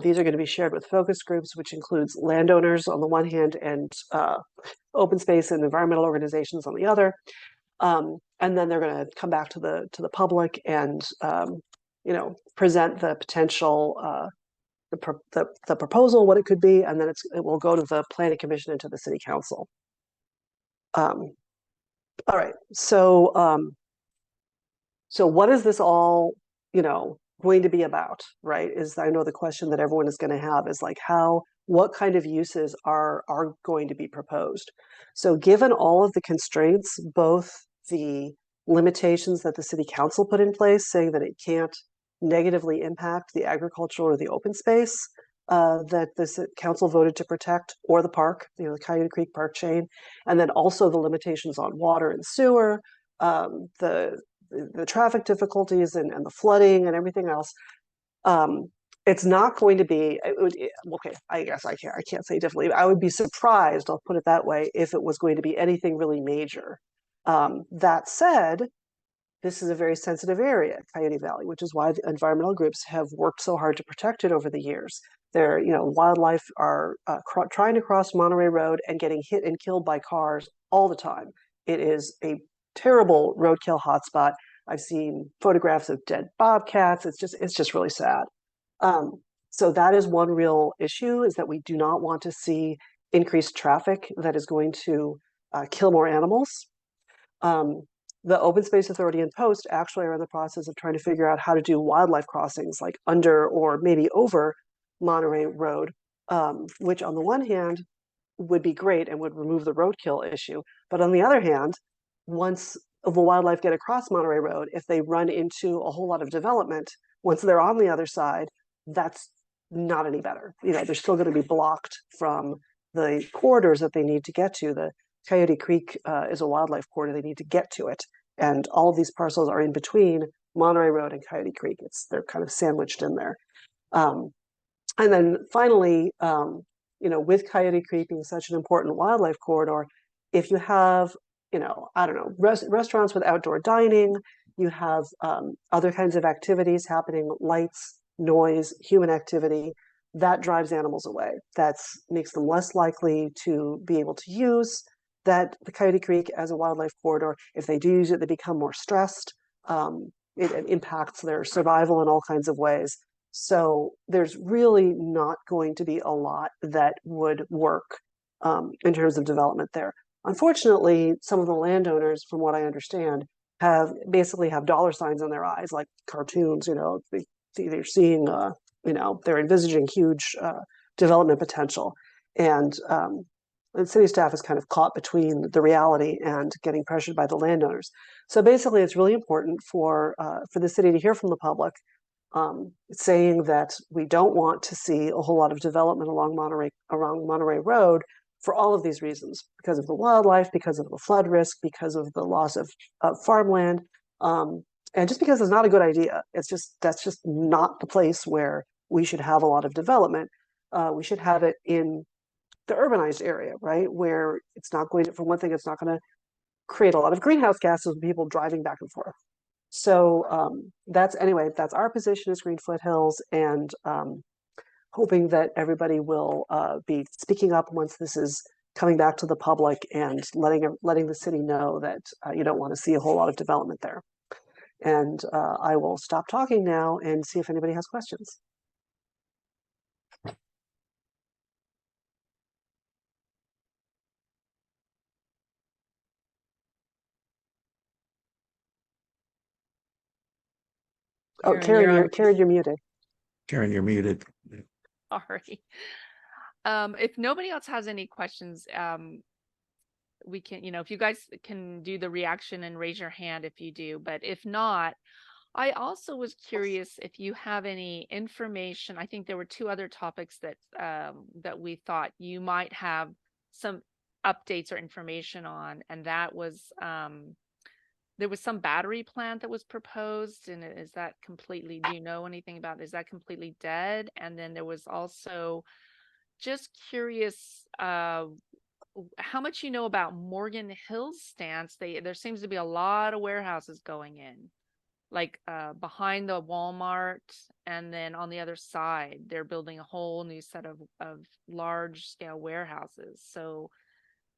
These are going to be shared with focus groups, which includes landowners on the one hand and open space and environmental organizations on the other. And then they're going to come back to the public and you know, present the potential the proposal, what it could be, and then it will go to the planning commission and to the city council. All right, so so what is this all, you know, going to be about, right? Is, I know the question that everyone is going to have is like, what kind of uses are going to be proposed? So given all of the constraints, both the limitations that the city council put in place, saying that it can't negatively impact the agricultural or the open space that the council voted to protect, or the park, you know, the Coyote Creek Park chain, and then also the limitations on water and sewer, the traffic difficulties and the flooding and everything else. It's not going to be, okay, I guess I can't say differently. I would be surprised, I'll put it that way, if it was going to be anything really major. That said, this is a very sensitive area, Coyote Valley, which is why the environmental groups have worked so hard to protect it over the years. There, you know, wildlife are trying to cross Monterey Road and getting hit and killed by cars all the time. It is a terrible roadkill hotspot. I've seen photographs of dead bobcats. It's just really sad. So that is one real issue, is that we do not want to see increased traffic that is going to kill more animals. The Open Space Authority and Post actually are in the process of trying to figure out how to do wildlife crossings, like under or maybe over Monterey Road, which on the one hand would be great and would remove the roadkill issue. But on the other hand, once the wildlife get across Monterey Road, if they run into a whole lot of development, once they're on the other side, that's not any better. You know, they're still going to be blocked from the corridors that they need to get to. The Coyote Creek is a wildlife corridor. They need to get to it. And all of these parcels are in between Monterey Road and Coyote Creek. They're kind of sandwiched in there. And then finally, you know, with Coyote Creek being such an important wildlife corridor, if you have, you know, I don't know, restaurants with outdoor dining, you have other kinds of activities happening, lights, noise, human activity, that drives animals away. That makes them less likely to be able to use the Coyote Creek as a wildlife corridor. If they do use it, they become more stressed. It impacts their survival in all kinds of ways. So there's really not going to be a lot that would work in terms of development there. Unfortunately, some of the landowners, from what I understand, basically have dollar signs in their eyes, like cartoons. You know, they're seeing, you know, they're envisaging huge development potential, and the city staff is kind of caught between the reality and getting pressured by the landowners. So basically, it's really important for the city to hear from the public, saying that we don't want to see a whole lot of development along Monterey Road for all of these reasons, because of the wildlife, because of the flood risk, because of the loss of farmland, and just because it's not a good idea. That's just not the place where we should have a lot of development. We should have it in the urbanized area, right? Where it's not going to, for one thing, it's not going to create a lot of greenhouse gases with people driving back and forth. So that's our position as Green Foothills, and hoping that everybody will be speaking up once this is coming back to the public, and letting the city know that you don't want to see a whole lot of development there. And I will stop talking now and see if anybody has questions. Oh, Karen, you're muted. Karen, you're muted. Sorry. If nobody else has any questions, we can, if you guys can do the reaction and raise your hand if you do, but if not, I also was curious if you have any information. I think there were two other topics that that we thought you might have some updates or information on, and that was there was some battery plant that was proposed, and is that completely, do you know anything about it? Is that completely dead? And then there was also just curious how much you know about Morgan Hill's stance. There seems to be a lot of warehouses going in, like behind the Walmart, and then on the other side they're building a whole new set of large scale warehouses. So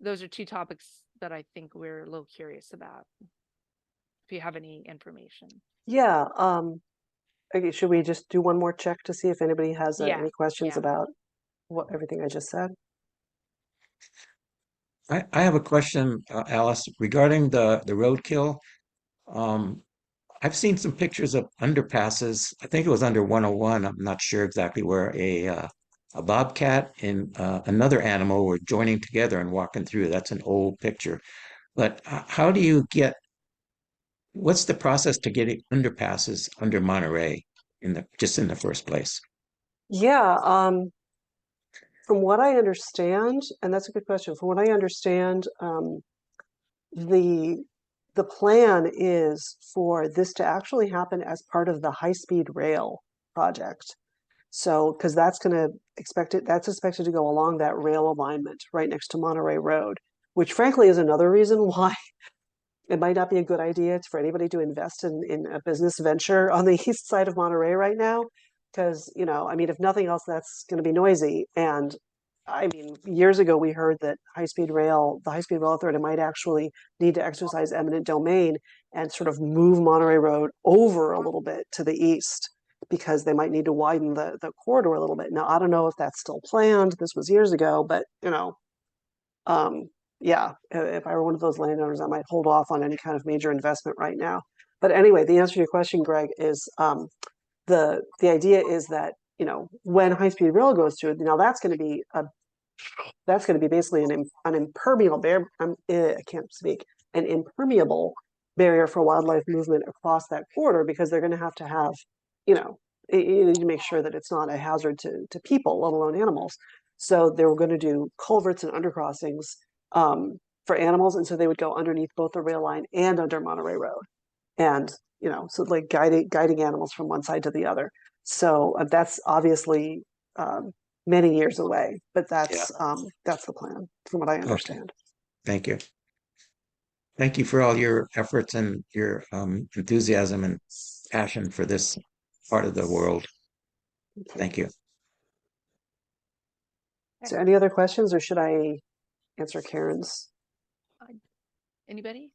those are two topics that I think we're a little curious about, if you have any information. Yeah. Okay, should we just do one more check to see if anybody has any questions about everything I just said? I have a question, Alice, regarding the roadkill. I've seen some pictures of underpasses. I think it was under 101. I'm not sure exactly where a bobcat and another animal were joining together and walking through. That's an old picture. But how do you what's the process to getting underpasses under Monterey just in the first place? Yeah, from what I understand, and that's a good question. From what I understand, the plan is for this to actually happen as part of the high-speed rail project. So, because that's expected to go along that rail alignment right next to Monterey Road, which frankly is another reason why it might not be a good idea for anybody to invest in a business venture on the east side of Monterey right now. Because, I mean, if nothing else, that's going to be noisy. And I mean, years ago, we heard that the High-Speed Rail Authority might actually need to exercise eminent domain and sort of move Monterey Road over a little bit to the east, because they might need to widen the corridor a little bit. Now, I don't know if that's still planned. This was years ago, but, yeah, if I were one of those landowners, I might hold off on any kind of major investment right now. But anyway, the answer to your question, Greg, is the idea is that, when high-speed rail goes through, now that's going to be basically an impermeable an impermeable barrier for wildlife movement across that corridor, because they're going to have, you need to make sure that it's not a hazard to people, let alone animals. So they were going to do culverts and undercrossings for animals, and so they would go underneath both the rail line and under Monterey Road, and so like guiding animals from one side to the other. So that's obviously many years away, but that's the plan, from what I understand. Okay. Thank you. Thank you for all your efforts and your enthusiasm and passion for this part of the world. Thank you. Is there any other questions, or should I answer Karen's? Anybody?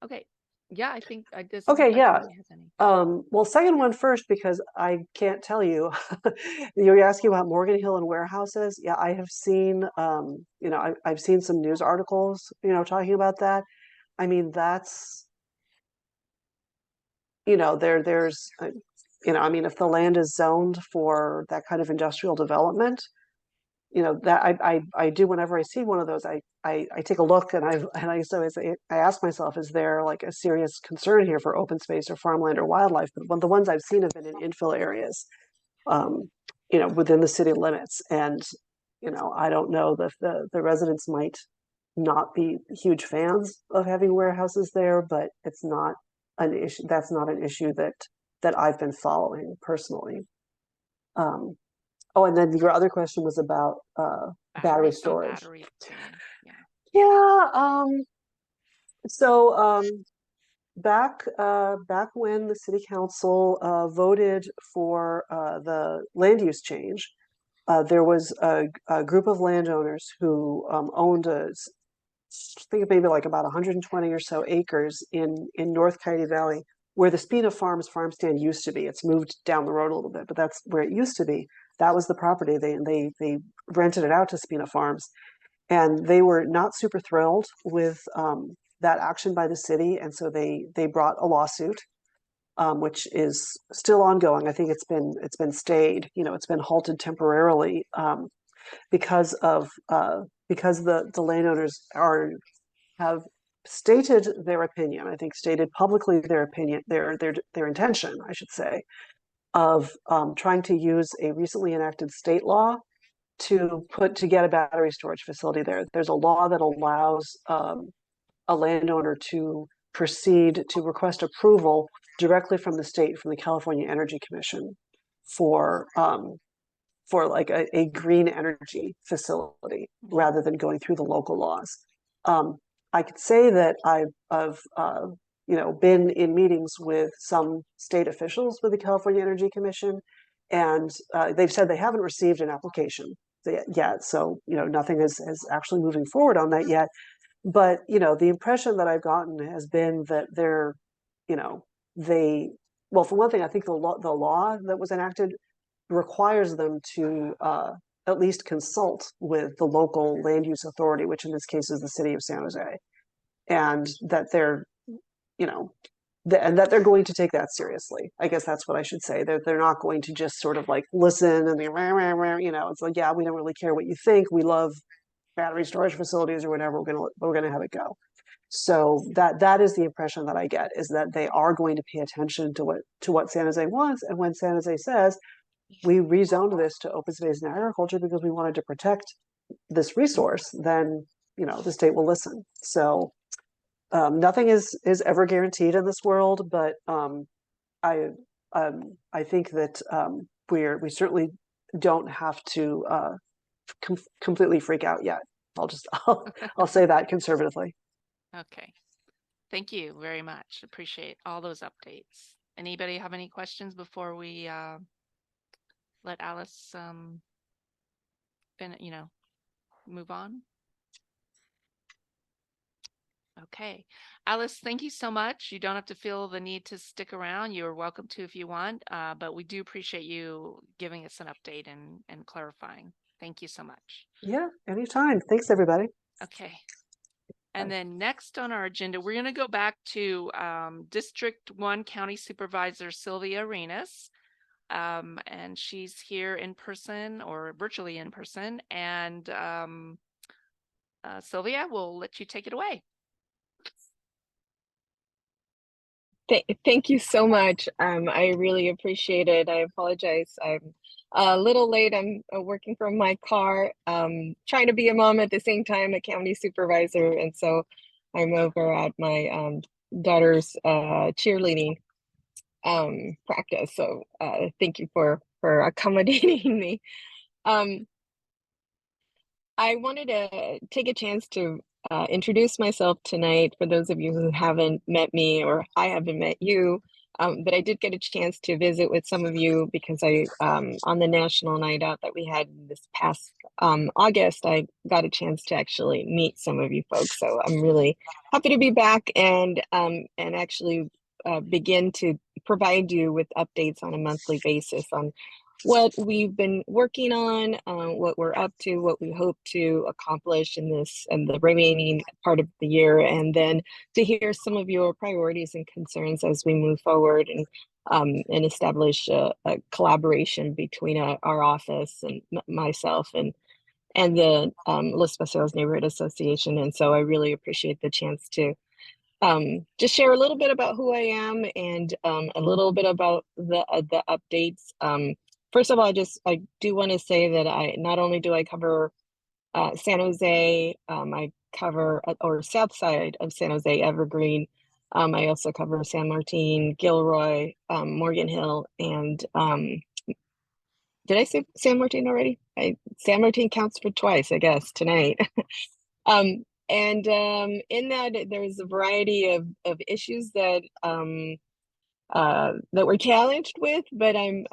Okay. Yeah, I think I just. Okay, yeah. Well, second one first, because I can't tell you. You're asking about Morgan Hill and warehouses. Yeah, I have seen, I've seen some news articles, talking about that. I mean, that's, there's, I mean, if the land is zoned for that kind of industrial development, that I do, whenever I see one of those, I take a look, and I ask myself, is there like a serious concern here for open space or farmland or wildlife? But the ones I've seen have been in infill areas, within the city limits. And, I don't know that the residents might not be huge fans of having warehouses there, but it's not an issue. That's not an issue that I've been following personally. Oh, and then your other question was about battery storage. So back when the city council voted for the land use change, there was a group of landowners who owned think of maybe like about 120 or so acres in North Coyote Valley, where the Spina Farms farm stand used to be. It's moved down the road a little bit, but that's where it used to be. That was the property. They rented it out to Spina Farms, and they were not super thrilled with that action by the city, and so they brought a lawsuit, which is still ongoing. I think it's been stayed. You know, it's been halted temporarily because the landowners have stated their opinion. I think stated publicly their opinion, their intention, I should say, of trying to use a recently enacted state law to get a battery storage facility there. There's a law that allows a landowner to proceed to request approval directly from the state, from the California Energy Commission, for like a green energy facility rather than going through the local laws. I could say that I've been in meetings with some state officials with the California Energy Commission, and they've said they haven't received an application yet. So, nothing is actually moving forward on that yet. But, the impression that I've gotten has been that well, for one thing, I think the law that was enacted requires them to at least consult with the local land use authority, which in this case is the city of San Jose, and that they're going to take that seriously. I guess that's what I should say. They're not going to just sort of like listen and it's like, yeah, we don't really care what you think. We love battery storage facilities or whatever. We're gonna have it go. So that is the impression that I get, is that they are going to pay attention to what San Jose wants. And when San Jose says, we rezoned this to open space and agriculture because we wanted to protect this resource, then the state will listen. So nothing is ever guaranteed in this world, but I think that we certainly don't have to completely freak out yet. I'll say that conservatively. Okay, thank you very much. Appreciate all those updates. Anybody have any questions before we let Alice move on? Okay, Alice, thank you so much. You don't have to feel the need to stick around. You're welcome to if you want, but we do appreciate you giving us an update and clarifying. Thank you so much. Yeah, anytime. Thanks, everybody. Okay. And then next on our agenda, we're going to go back to District 1 County Supervisor Sylvia Arenas. And she's here in person or virtually in person. And Sylvia, we'll let you take it away. Thank you so much. I really appreciate it. I apologize. I'm a little late. I'm working from my car, trying to be a mom at the same time, a county supervisor. And so I'm over at my daughter's cheerleading practice. So thank you for accommodating me. I wanted to take a chance to introduce myself tonight for those of you who haven't met me, or I haven't met you, but I did get a chance to visit with some of you because on the national night out that we had this past August, I got a chance to actually meet some of you folks. So I'm really happy to be back and actually begin to provide you with updates on a monthly basis on what we've been working on, what we're up to, what we hope to accomplish in this and the remaining part of the year, and then to hear some of your priorities and concerns as we move forward and establish a collaboration between our office and myself and the Los Paseos Neighborhood Association. And so I really appreciate the chance to just share a little bit about who I am and a little bit about the updates. First of all, I do want to say that I not only do I cover San Jose, I cover or south side of San Jose, Evergreen. I also cover San Martin, Gilroy, Morgan Hill, and did I say San Martin already? San Martin counts for twice, I guess, tonight. And in that, there's a variety of issues that we're challenged with, but I'm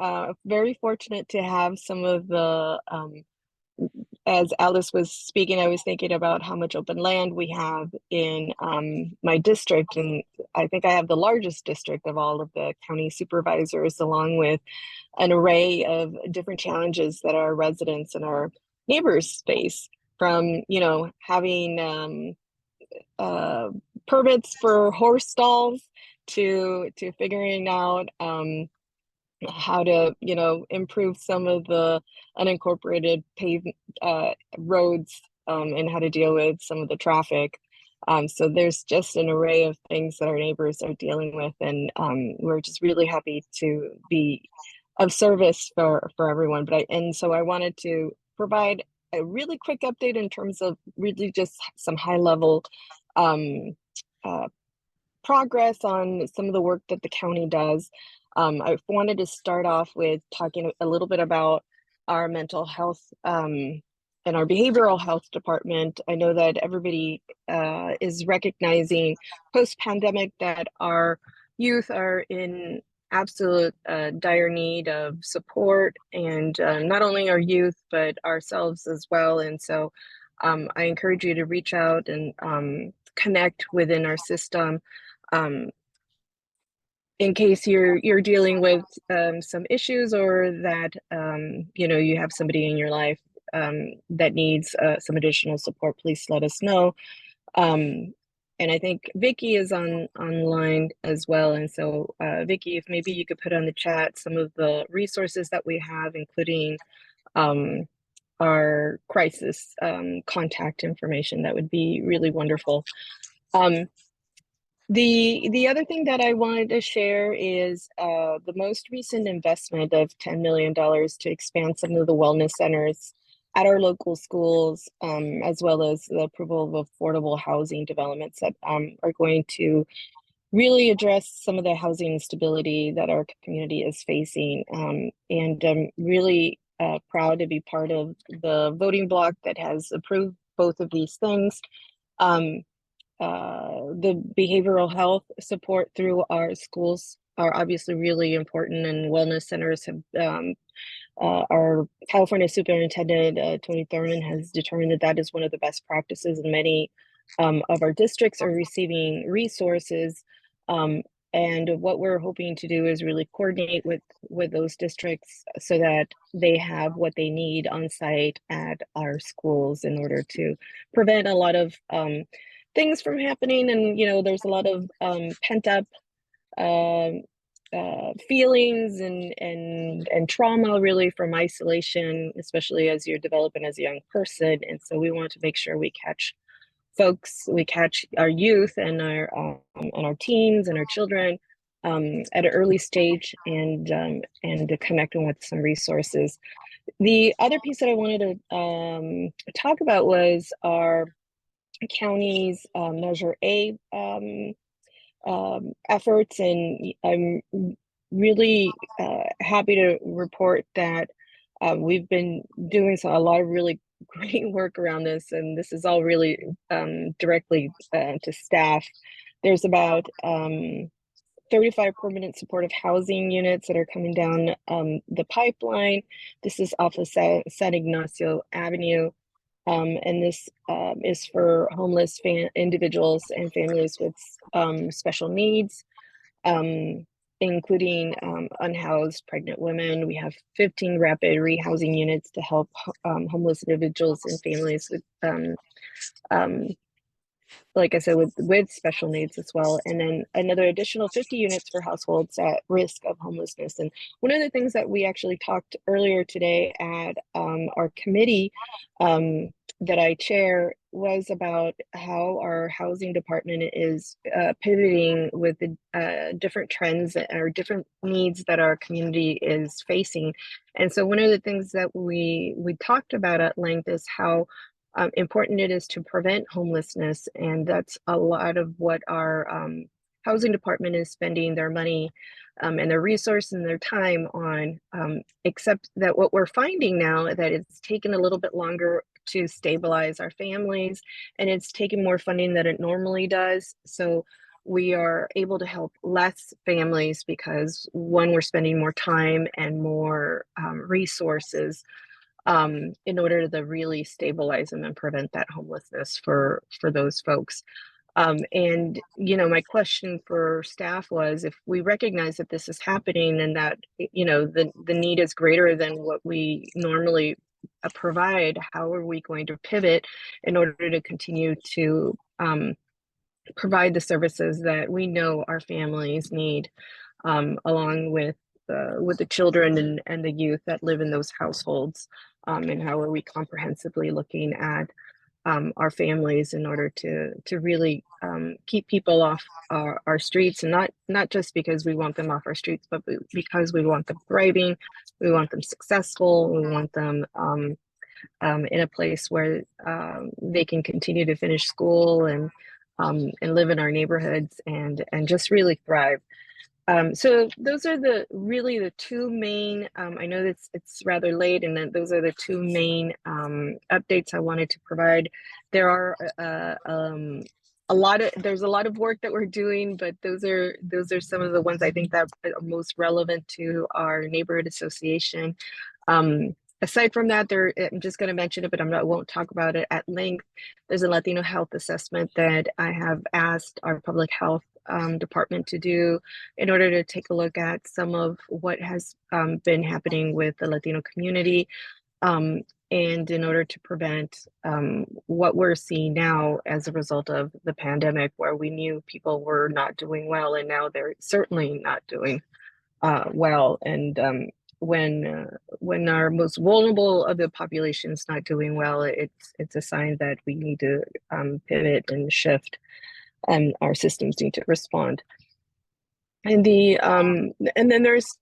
very fortunate to have some of the as Alice was speaking, I was thinking about how much open land we have in my district. And I think I have the largest district of all of the county supervisors, along with an array of different challenges that our residents and our neighbors face, from, you know, having permits for horse stalls to figuring out how to, you know, improve some of the unincorporated paved roads, and how to deal with some of the traffic. So there's just an array of things that our neighbors are dealing with, and we're just really happy to be of service for everyone. So I wanted to provide a really quick update in terms of really just some high level progress on some of the work that the county does. I wanted to start off with talking a little bit about our mental health and our behavioral health department. I know that everybody is recognizing post-pandemic that our youth are in absolute dire need of support, and not only our youth, but ourselves as well. And so I encourage you to reach out and connect within our system. In case you're dealing with some issues, or that you know, you have somebody in your life that needs some additional support, please let us know. And I think Vicky is online as well. And so Vicky, if maybe you could put on the chat some of the resources that we have, including our crisis contact information, that would be really wonderful. The other thing that I wanted to share is the most recent investment of $10 million to expand some of the wellness centers at our local schools, as well as the approval of affordable housing developments that are going to really address some of the housing instability that our community is facing. And I'm really proud to be part of the voting bloc that has approved both of these things. The behavioral health support through our schools are obviously really important, and wellness centers have our California Superintendent Tony Thurman has determined that is one of the best practices, and many of our districts are receiving resources. And what we're hoping to do is really coordinate with those districts so that they have what they need on site at our schools in order to prevent a lot of things from happening. And, you know, there's a lot of pent up feelings and trauma, really, from isolation, especially as you're developing as a young person. And so we want to make sure we catch our youth and our teens and our children at an early stage, and to connect them with some resources. The other piece that I wanted to talk about was our county's Measure A efforts, and I'm really happy to report that we've been doing a lot of really great work around this, and this is all really directly to staff. There's about 35 permanent supportive housing units that are coming down the pipeline. This is off of San Ignacio Avenue. And this is for homeless individuals and families with special needs, including unhoused pregnant women. We have 15 rapid rehousing units to help homeless individuals and families with, like I said, with special needs as well. And then another additional 50 units for households at risk of homelessness. And one of the things that we actually talked earlier today at our committee that I chair was about how our housing department is pivoting with the different trends or different needs that our community is facing. And so one of the things that we talked about at length is how important it is to prevent homelessness. And that's a lot of what our housing department is spending their money and their resources and their time on, except that what we're finding now that it's taken a little bit longer to stabilize our families, and it's taking more funding than it normally does. So we are able to help less families because, one, we're spending more time and more resources in order to really stabilize them and prevent that homelessness for those folks. And, you know, my question for staff was, if we recognize that this is happening and that, you know, the need is greater than what we normally provide, how are we going to pivot in order to continue to provide the services that we know our families need, along with the children and the youth that live in those households, and how are we comprehensively looking at our families in order to really keep people off our streets, and not just because we want them off our streets, but because we want them thriving, we want them successful, we want them in a place where they can continue to finish school and live in our neighborhoods and just really thrive. So those are really the two main, I know that it's rather late, and that those are the two main updates I wanted to provide. There are there's a lot of work that we're doing, but those are some of the ones I think that are most relevant to our neighborhood association. Aside from that, I'm just going to mention it, but I won't talk about it at length. There's a Latino health assessment that I have asked our public health department to do in order to take a look at some of what has been happening with the Latino community, and in order to prevent what we're seeing now as a result of the pandemic, where we knew people were not doing well, and now they're certainly not doing well. And when our most vulnerable of the population is not doing well, it's a sign that we need to pivot and shift, and our systems need to respond. And then there's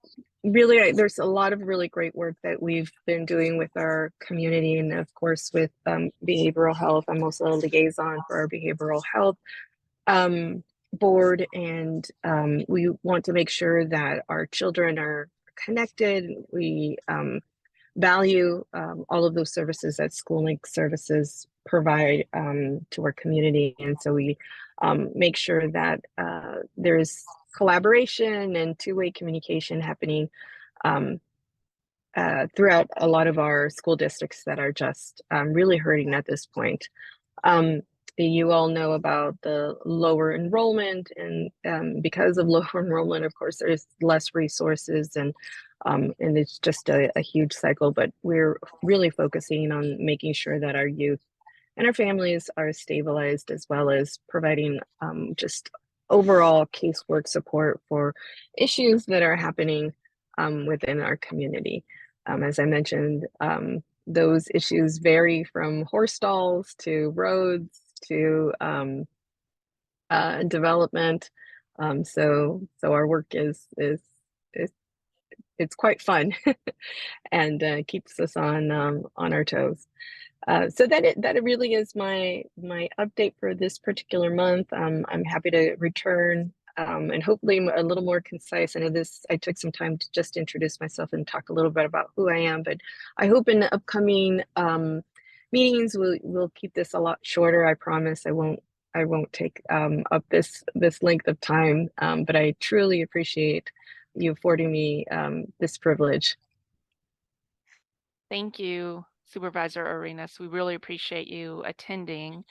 a lot of really great work that we've been doing with our community, and of course with behavioral health. I'm also a liaison for our behavioral health board, and we want to make sure that our children are connected. We value all of those services that School Link Services provide to our community, and so we make sure that there's collaboration and two-way communication happening throughout a lot of our school districts that are just really hurting at this point. You all know about the lower enrollment, and because of lower enrollment, of course, there's less resources, and it's just a huge cycle. But we're really focusing on making sure that our youth and our families are stabilized, as well as providing just overall casework support for issues that are happening within our community. As I mentioned, those issues vary from horse stalls to roads to development. So our work is it's quite fun and keeps us on our toes. So that really is my update for this particular month. I'm happy to return and hopefully a little more concise. I know I took some time to just introduce myself and talk a little bit about who I am, but I hope in the upcoming meetings we'll keep this a lot shorter. I promise I won't take up this length of time, but I truly appreciate you affording me this privilege. Thank you, Supervisor Arenas. We really appreciate you attending.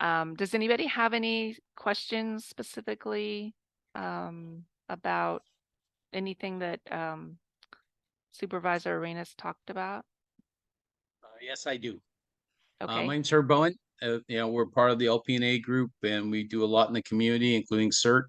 Does anybody have any questions specifically about anything that Supervisor Arenas talked about? Yes, I do. Okay. My name's Herb Bowen. We're part of the LPNA group, and we do a lot in the community, including CERT.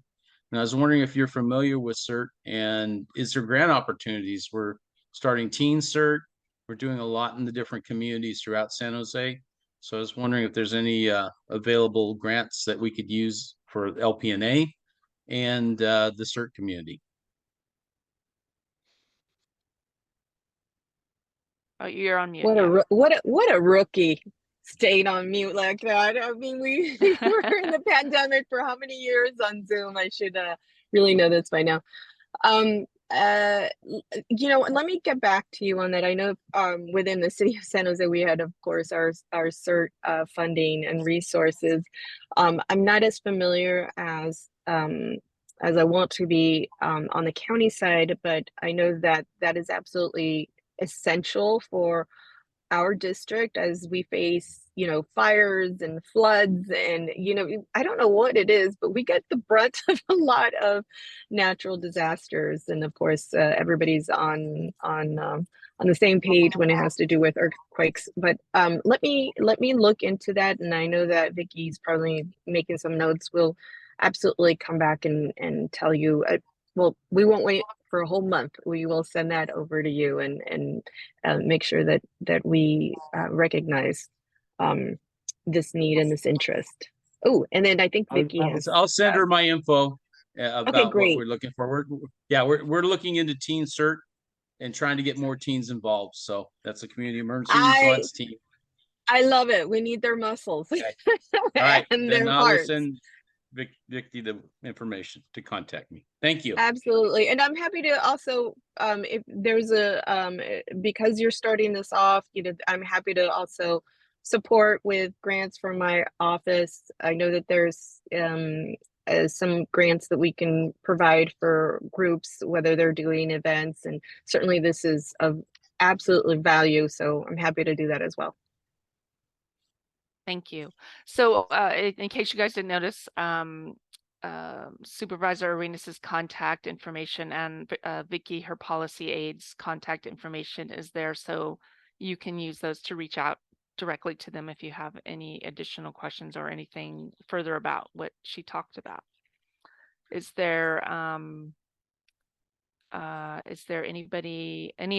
And I was wondering if you're familiar with CERT, and is there grant opportunities? We're starting teen CERT. We're doing a lot in the different communities throughout San Jose. So I was wondering if there's any available grants that we could use for LPNA and the CERT community. Oh, you're on mute. What a rookie, stayed on mute like that. I mean, we were in the pandemic for how many years on Zoom? I should really know this by now. Let me get back to you on that. I know within the city of San Jose, we had, of course, our CERT funding and resources. I'm not as familiar as I want to be on the county side, but I know that is absolutely essential for our district as we face, you know, fires and floods and, you know, I don't know what it is, but we get the brunt of a lot of natural disasters. And of course, everybody's on the same page when it has to do with earthquakes. But let me look into that. And I know that Vicky's probably making some notes. We'll absolutely come back and tell you. Well, we won't wait for a whole month. We will send that over to you and make sure that we recognize this need and this interest. Oh, and then I think Vicky has. I'll send her my info about what great. we're looking for. We're looking into teen CERT and trying to get more teens involved. So that's a community emergency response team. I love it. We need their muscles. Okay. All right, and then their I will hearts. send Vicky the information to contact me. Thank you. Absolutely. And I'm happy to also, if there's because you're starting this off, you know, I'm happy to also support with grants from my office. I know that there's some grants that we can provide for groups, whether they're doing events, and certainly this is of absolutely value. So I'm happy to do that as well. Thank you. So in case you guys didn't notice, Supervisor Arenas' contact information and Vicky, her policy aide's contact information is there. So you can use those to reach out directly to them if you have any additional questions or anything further about what she talked about. Is there any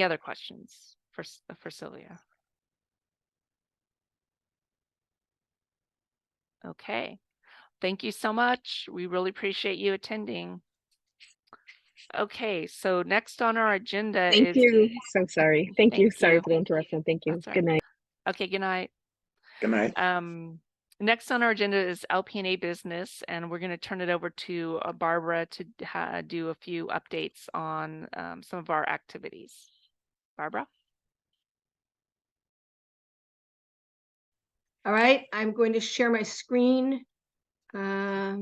other questions for Sylvia? Okay, thank you so much. We really appreciate you attending. Okay, so next on our agenda is. Thank you. So sorry. Thank you. Sorry for the interruption. Thank you. Good night. Okay, good night. Good night. Next on our agenda is LPNA business, and we're going to turn it over to Barbara to do a few updates on some of our activities. Barbara? All right, I'm going to share my screen. All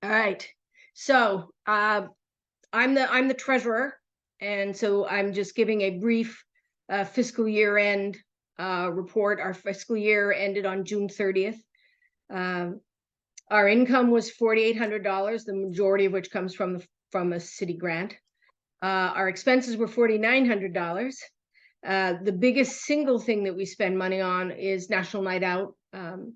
right, so I'm the treasurer, and so I'm just giving a brief fiscal year end report. Our fiscal year ended on June 30th. Our income was $4,800, the majority of which comes from a city grant. Our expenses were $4,900. The biggest single thing that we spend money on is National Night Out. And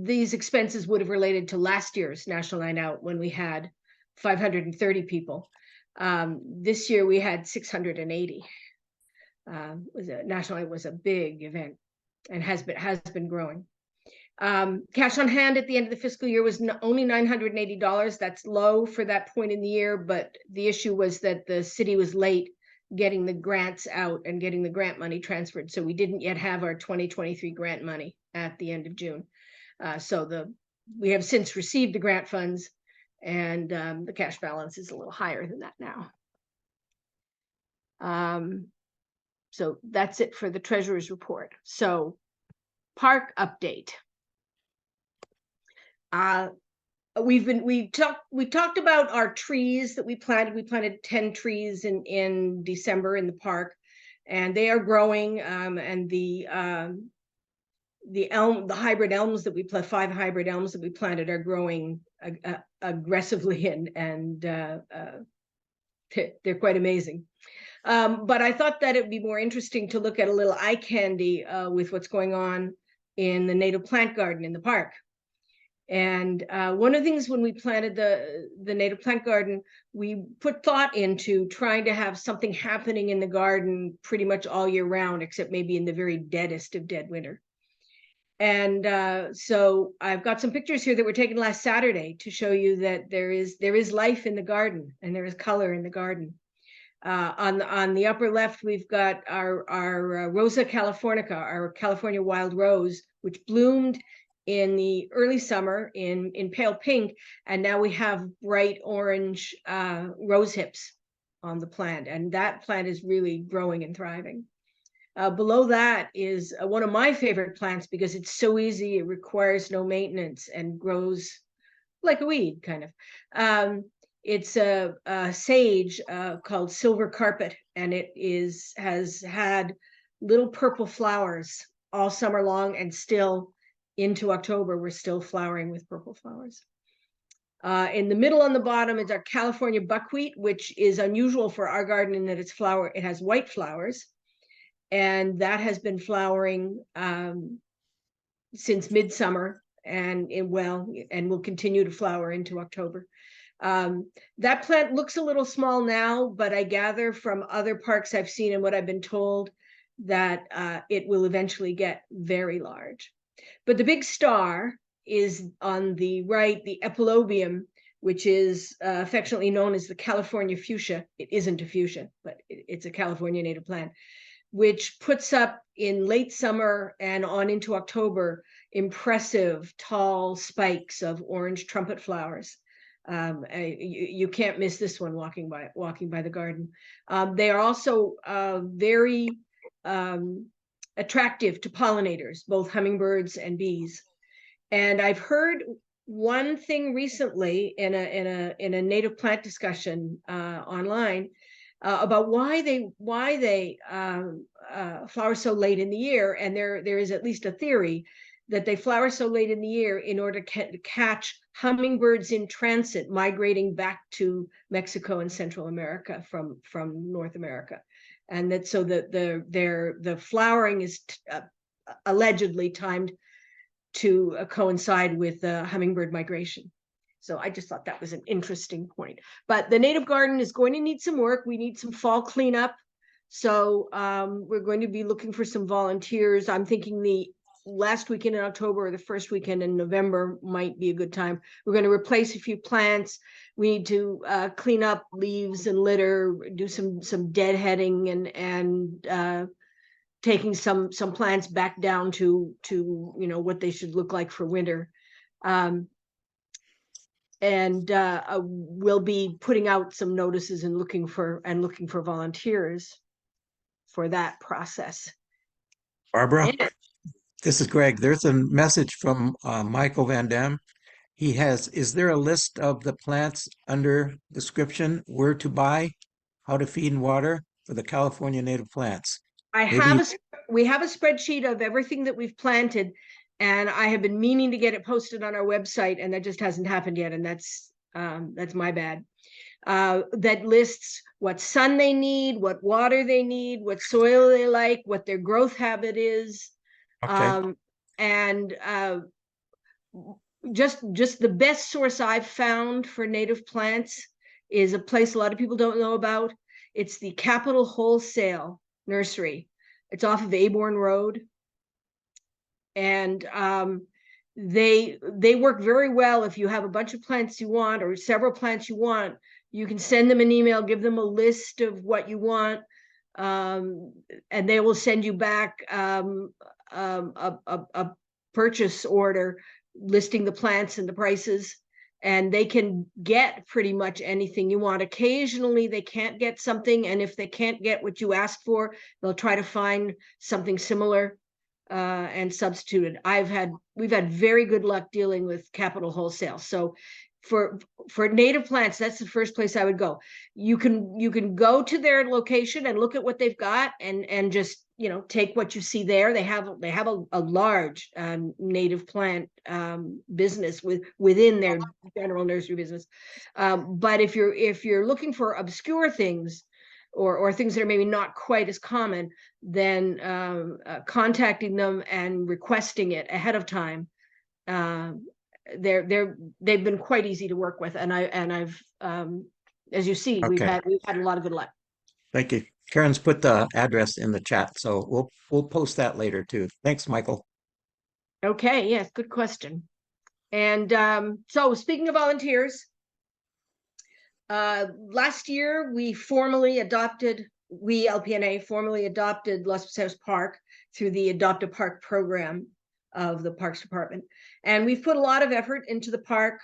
these expenses would have related to last year's National Night Out when we had 530 people. This year we had 680. National Night was a big event and has been growing. Cash on hand at the end of the fiscal year was only $980. That's low for that point in the year, but the issue was that the city was late getting the grants out and getting the grant money transferred. So we didn't yet have our 2023 grant money at the end of June. We have since received the grant funds, and the cash balance is a little higher than that now. So that's it for the treasurer's report. So park update. We talked about our trees that we planted. We planted 10 trees in December in the park, and they are growing. And the hybrid elms that we planted, 5 hybrid elms that we planted, are growing aggressively, and they're quite amazing. But I thought that it'd be more interesting to look at a little eye candy with what's going on in the native plant garden in the park. And one of the things when we planted the native plant garden, we put thought into trying to have something happening in the garden pretty much all year round, except maybe in the very deadest of dead winter. And so I've got some pictures here that were taken last Saturday to show you that there is life in the garden and there is color in the garden. On the upper left, we've got our Rosa californica, our California wild rose, which bloomed in the early summer in pale pink, and now we have bright orange rose hips on the plant, and that plant is really growing and thriving. Below that is one of my favorite plants because it's so easy, it requires no maintenance and grows like a weed kind of. It's a sage called silver carpet, and it has had little purple flowers all summer long, and still into October, we're still flowering with purple flowers. In the middle on the bottom is our California buckwheat, which is unusual for our garden in that it has white flowers, and that has been flowering since midsummer, and will continue to flower into October. That plant looks a little small now, but I gather from other parks I've seen and what I've been told that it will eventually get very large. But the big star is on the right, the epilobium, which is affectionately known as the California fuchsia. It isn't a fuchsia, but it's a California native plant, which puts up in late summer and on into October impressive tall spikes of orange trumpet flowers. You can't miss this one walking by the garden. They are also very attractive to pollinators, both hummingbirds and bees. And I've heard one thing recently in a native plant discussion online about why they flower so late in the year, and there is at least a theory that they flower so late in the year in order to catch hummingbirds in transit migrating back to Mexico and Central America from North America, and that so that the flowering is allegedly timed to coincide with hummingbird migration. So I just thought that was an interesting point. But the native garden is going to need some work. We need some fall cleanup. So we're going to be looking for some volunteers. I'm thinking the last weekend in October or the first weekend in November might be a good time. We're going to replace a few plants. We need to clean up leaves and litter, do some deadheading and taking some plants back down to what they should look like for winter. We'll be putting out some notices and looking for volunteers for that process. Barbara, this is Greg. There's a message from Michael Van Dam. Is there a list of the plants under description, where to buy, how to feed and water for the California native plants? We have a spreadsheet of everything that we've planted, and I have been meaning to get it posted on our website, and that just hasn't happened yet, and that's my bad. That lists what sun they need, what water they need, what soil they like, what their growth habit is. Okay. Just the best source I've found for native plants is a place a lot of people don't know about. It's the Capital Wholesale Nursery. It's off of Aborn Road, and they work very well. If you have a bunch of plants you want or several plants you want, you can send them an email, give them a list of what you want, and they will send you back a purchase order listing the plants and the prices, and they can get pretty much anything you want. Occasionally they can't get something, and if they can't get what you ask for, they'll try to find something similar and substitute it. We've had very good luck dealing with Capital Wholesale. So for native plants, that's the first place I would go. You can go to their location and look at what they've got and just take what you see there. They have a large native plant business within their general nursery business. But if you're looking for obscure things or things that are maybe not quite as common, then contacting them and requesting it ahead of time. They've been quite easy to work with, and I've as you see, we've had a lot of good luck. Thank you. Karen's put the address in the chat, so we'll post that later too. Thanks, Michael. Okay, yes, good question. And so speaking of volunteers, last year we LPNA formally adopted Los Paseos Park through the Adopt a Park program of the Parks Department. And we've put a lot of effort into the park.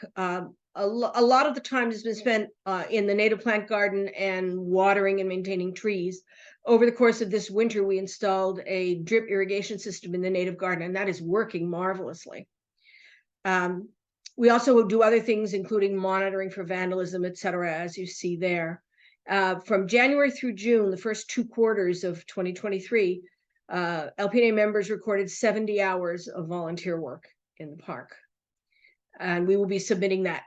A lot of the time has been spent in the native plant garden and watering and maintaining trees. Over the course of this winter, we installed a drip irrigation system in the native garden, and that is working marvelously. We also do other things, including monitoring for vandalism, et cetera, as you see there. From January through June, the first 2 quarters of 2023, LPNA members recorded 70 hours of volunteer work in the park. And we will be submitting that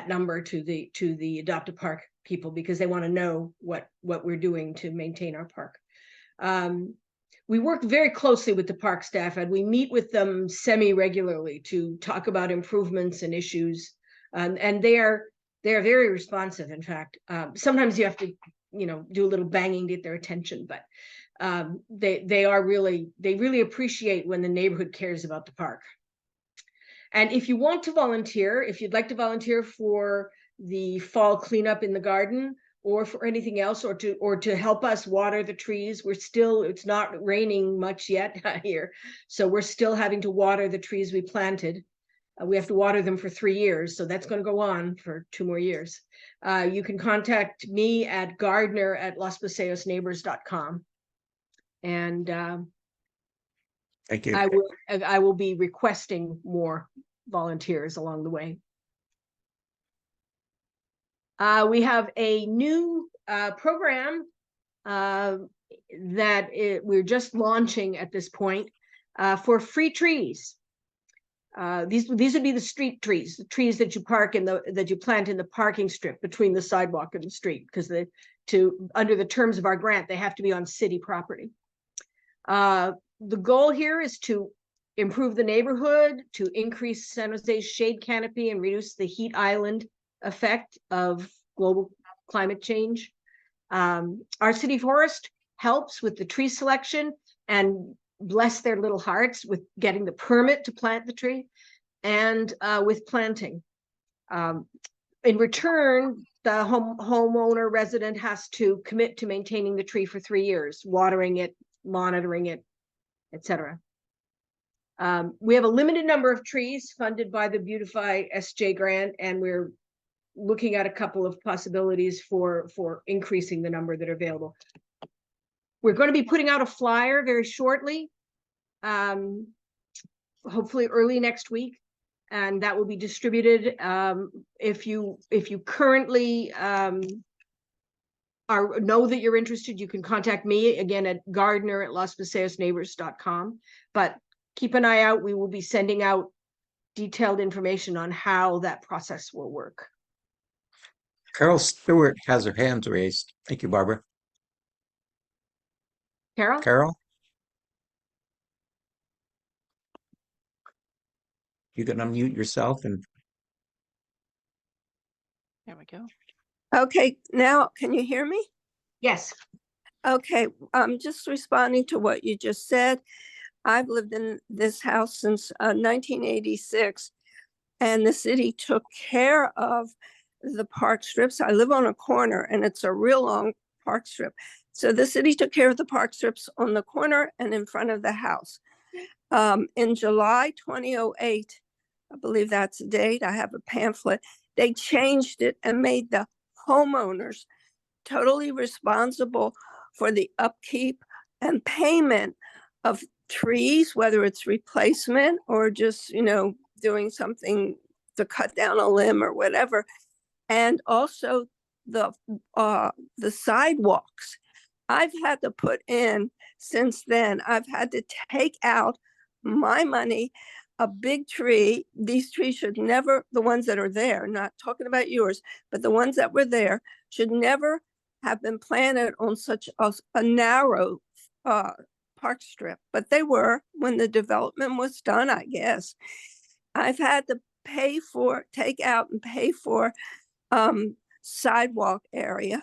number to the Adopt a Park people, because they want to know what we're doing to maintain our park. We work very closely with the park staff, and we meet with them semi-regularly to talk about improvements and issues. And they are very responsive. In fact, sometimes you have to, do a little banging to get their attention, but they really appreciate when the neighborhood cares about the park. And if you want to volunteer, if you'd like to volunteer for the fall cleanup in the garden, or for anything else, or to help us water the trees, it's not raining much yet here, so we're still having to water the trees we planted. We have to water them for 3 years, so that's going to go on for 2 more years. You can contact me at gardner@lospaseosneighbors.com, and thank you. I will be requesting more volunteers along the way. We have a new program that we're just launching at this point for free trees. These would be the street trees, the trees that you plant in the parking strip between the sidewalk and the street, because under the terms of our grant, they have to be on city property. The goal here is to improve the neighborhood, to increase San Jose's shade canopy and reduce the heat island effect of global climate change. Our city forest helps with the tree selection, and bless their little hearts with getting the permit to plant the tree, and with planting. In return, the homeowner resident has to commit to maintaining the tree for 3 years, watering it, monitoring it, etc. We have a limited number of trees funded by the Beautify SJ grant, and we're looking at a couple of possibilities for increasing the number that are available. We're going to be putting out a flyer very shortly, hopefully early next week, and that will be distributed. If you currently know that you're interested, you can contact me again at gardner@lospaseosneighbors.com. But keep an eye out. We will be sending out detailed information on how that process will work. Carol Stewart has her hands raised. Thank you, Barbara. Carol? You can unmute yourself and. There we go. Okay, now can you hear me? Yes. Okay, I'm just responding to what you just said. I've lived in this house since 1986, and the city took care of the park strips. I live on a corner, and it's a real long park strip. So the city took care of the park strips on the corner and in front of the house. In July 2008, I believe that's the date, I have a pamphlet, they changed it and made the homeowners totally responsible for the upkeep and payment of trees, whether it's replacement or just, doing something to cut down a limb or whatever. And also the sidewalks. I've had to put in, since then, I've had to take out my money, a big tree. These trees should never, the ones that are there, not talking about yours, but the ones that were there should never have been planted on such a narrow park strip. But they were when the development was done, I guess. I've had to take out and pay for sidewalk area.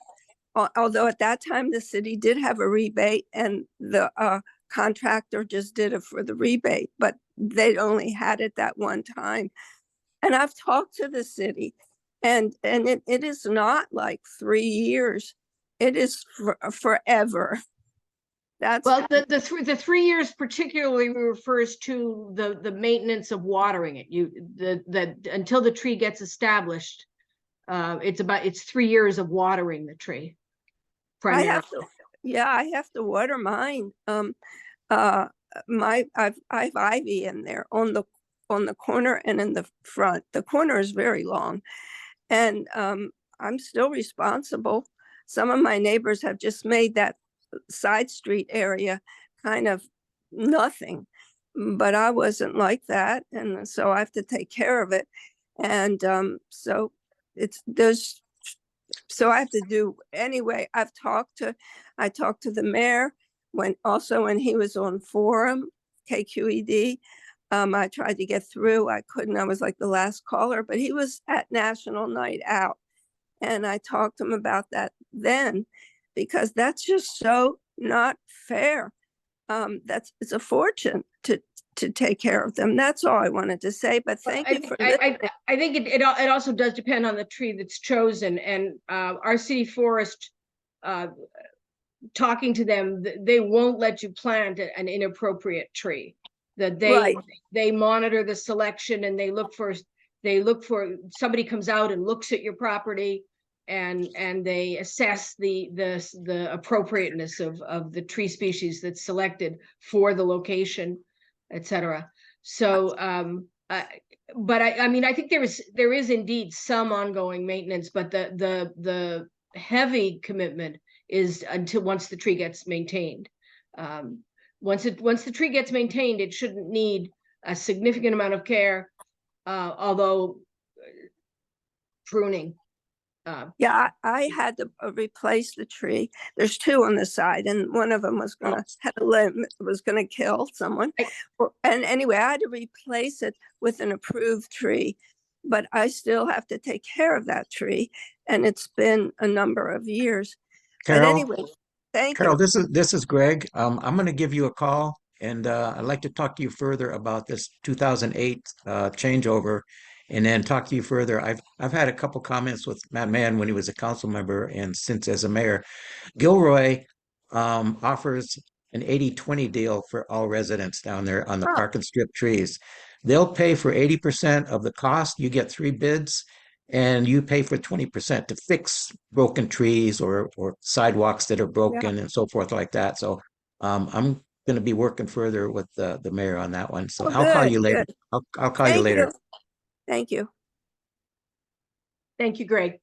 Although at that time the city did have a rebate, and the contractor just did it for the rebate, but they'd only had it that one time. And I've talked to the city, and it is not like 3 years. It is forever. That's well, the 3 years particularly refers to the maintenance of watering it. Until the tree gets established, it's 3 years of watering the tree. I have to water mine. I have ivy in there on on the corner and in the front. The corner is very long, and I'm still responsible. Some of my neighbors have just made that side street area kind of nothing, but I wasn't like that, and so I have to take care of it. And so I have to do anyway. I talked to the mayor when he was on forum, KQED. I tried to get through. I couldn't. I was like the last caller, but he was at National Night Out. And I talked to him about that then, because that's just so not fair. It's a fortune to take care of them. That's all I wanted to say, but thank you for I think it also does depend on the tree that's chosen, and our city forest, talking to them, they won't let you plant an inappropriate tree. That they monitor the selection, and they look for somebody comes out and looks at your property, and they assess the appropriateness of the tree species that's selected for the location, etc. So but I mean, I think there is indeed some ongoing maintenance, but the heavy commitment is until once the tree gets maintained. Once the tree gets maintained, it shouldn't need a significant amount of care, although pruning. Yeah, I had to replace the tree. There's two on the side, and one of them was gonna kill someone. And anyway, I had to replace it with an approved tree, but I still have to take care of that tree, and it's been a number of years. Carol, but anyway, thank you. This is Greg. I'm going to give you a call, and I'd like to talk to you further about this 2008 changeover, and then talk to you further. I've had a couple comments with Matt Mann when he was a council member, and since as a mayor. Gilroy offers an 80-20 deal for all residents down there on the park and strip trees. They'll pay for 80% of the cost. You get 3 bids, and you pay for 20% to fix broken trees or sidewalks that are broken and so forth like that. So I'm going to be working further with the mayor on that one. So I'll call you later. I'll call you later. Thank you. Thank you, Greg.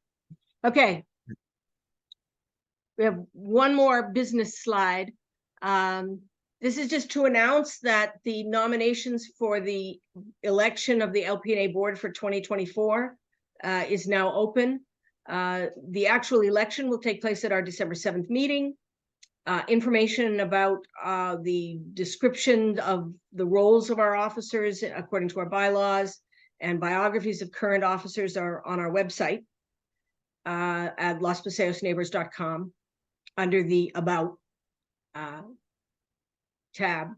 Okay. We have one more business slide. This is just to announce that the nominations for the election of the LPNA board for 2024 is now open. The actual election will take place at our December 7th meeting. Information about the description of the roles of our officers according to our bylaws and biographies of current officers are on our website at lospaseosneighbors.com under the About tab.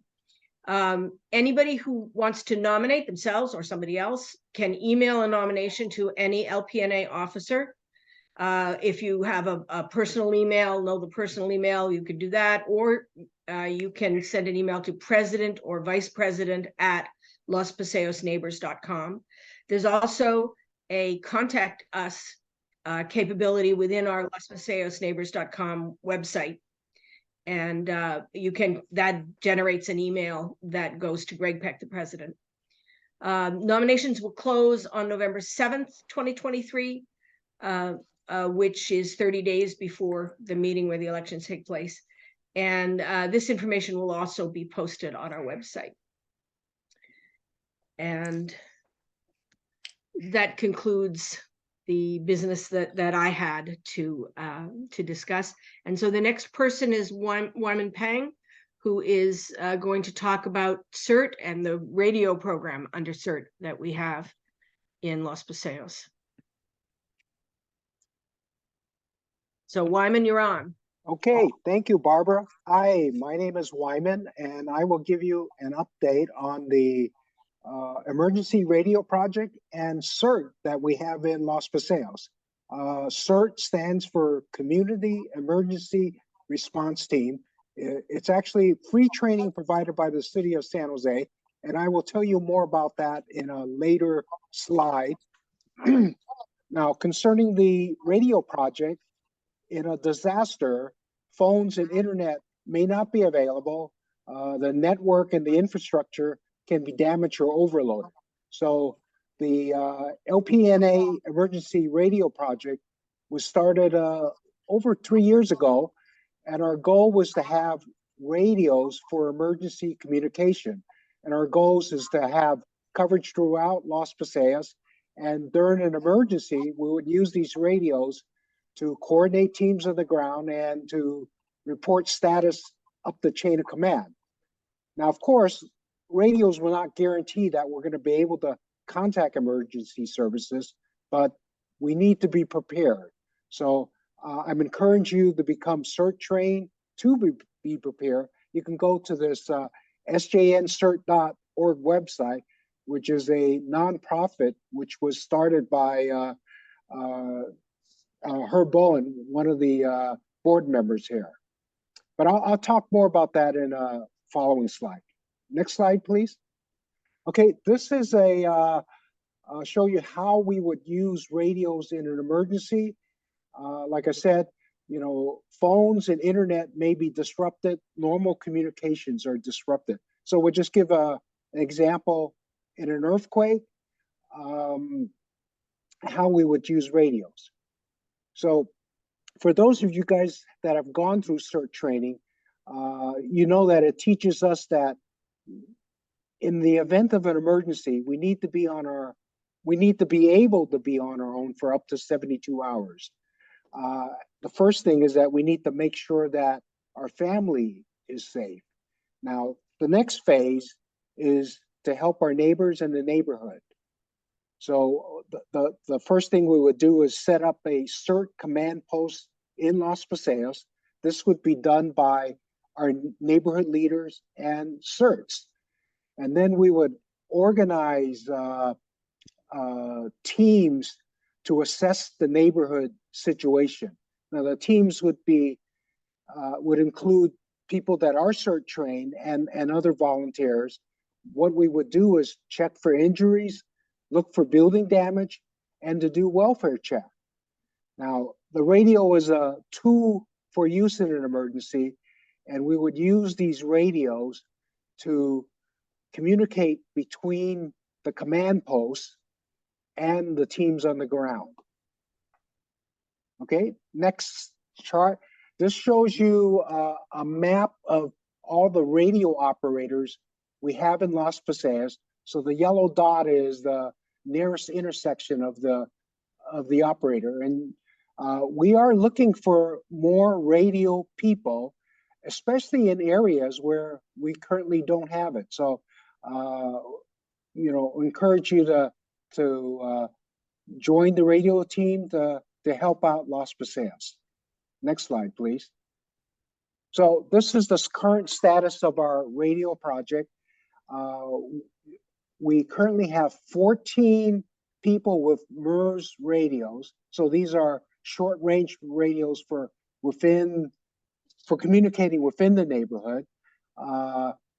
Anybody who wants to nominate themselves or somebody else can email a nomination to any LPNA officer. If you have a personal email, know the personal email, you could do that, or you can send an email to president or vice president at lospaseosneighbors.com. There's also a contact us capability within our lospaseosneighbors.com website. And that generates an email that goes to Greg Peck, the president. Nominations will close on November 7th, 2023, which is 30 days before the meeting where the elections take place. And this information will also be posted on our website. And that concludes the business that I had to discuss. And so the next person is Wyman Pang, who is going to talk about CERT and the radio program under CERT that we have in Los Paseos. So Wyman, you're on. Okay, thank you, Barbara. Hi, my name is Wyman, and I will give you an update on the emergency radio project and CERT that we have in Los Paseos. CERT stands for Community Emergency Response Team. It's actually free training provided by the city of San Jose, and I will tell you more about that in a later slide. Now, concerning the radio project, in a disaster, phones and internet may not be available. The network and the infrastructure can be damaged or overloaded. So the LPNA Emergency Radio Project was started over 3 years ago, and our goal was to have radios for emergency communication. And our goals is to have coverage throughout Los Paseos, and during an emergency, we would use these radios to coordinate teams on the ground and to report status up the chain of command. Now, of course, radios will not guarantee that we're going to be able to contact emergency services, but we need to be prepared. So I'm encouraging you to become CERT trained to be prepared. You can go to this sjncert.org website, which is a nonprofit which was started by Herb Bowen, one of the board members here. But I'll talk more about that in a following slide. Next slide, please. Okay, this is I'll show you how we would use radios in an emergency. Like I said, you know, phones and internet may be disrupted. Normal communications are disrupted. So we'll just give an example in an earthquake, how we would use radios. So for those of you guys that have gone through CERT training, you know that it teaches us that in the event of an emergency, we need to be able to be on our own for up to 72 hours. The first thing is that we need to make sure that our family is safe. Now, the next phase is to help our neighbors in the neighborhood. So the first thing we would do is set up a CERT command post in Los Paseos. This would be done by our neighborhood leaders and CERTs. And then we would organize teams to assess the neighborhood situation. Now the teams would include people that are CERT trained and other volunteers. What we would do is check for injuries, look for building damage, and to do welfare check. Now, the radio is a tool for use in an emergency, and we would use these radios to communicate between the command posts and the teams on the ground. Okay, next chart. This shows you a map of all the radio operators we have in Los Paseos. So the yellow dot is the nearest intersection of the operator, and we are looking for more radio people, especially in areas where we currently don't have it. So, you know, encourage you to join the radio team to help out Los Paseos. Next slide, please. So this is the current status of our radio project. We currently have 14 people with MERS radios. So these are short range radios for communicating within the neighborhood.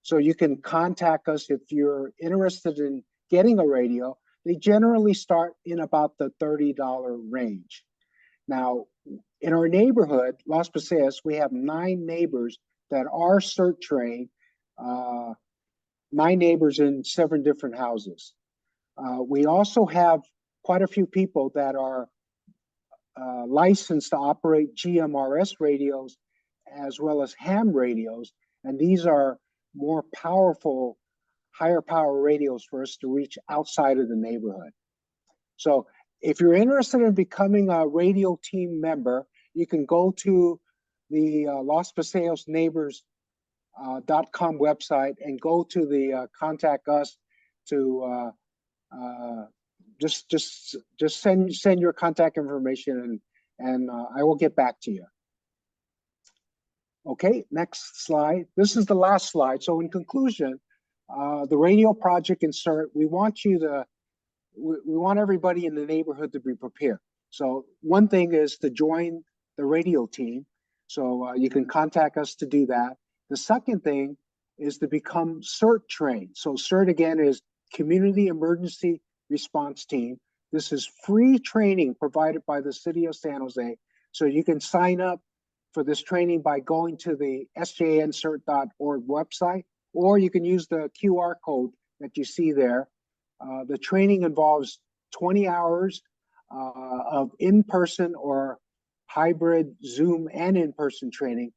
So you can contact us if you're interested in getting a radio. They generally start in about the $30 range. Now, in our neighborhood, Los Paseos, we have 9 neighbors that are CERT trained, 9 neighbors in 7 different houses. We also have quite a few people that are licensed to operate GMRS radios as well as ham radios, and these are more powerful, higher power radios for us to reach outside of the neighborhood. So if you're interested in becoming a radio team member, you can go to the Los Paseos Neighbors.com website and go to the contact us to just send your contact information and I will get back to you. Okay, next slide. This is the last slide. So in conclusion, the radio project in CERT, we want everybody in the neighborhood to be prepared. So one thing is to join the radio team. So you can contact us to do that. The second thing is to become CERT trained. So CERT again is Community Emergency Response Team. This is free training provided by the City of San Jose. So you can sign up for this training by going to the sjncert.org website, or you can use the QR code that you see there The training involves 20 hours of in-person or hybrid Zoom and in-person training.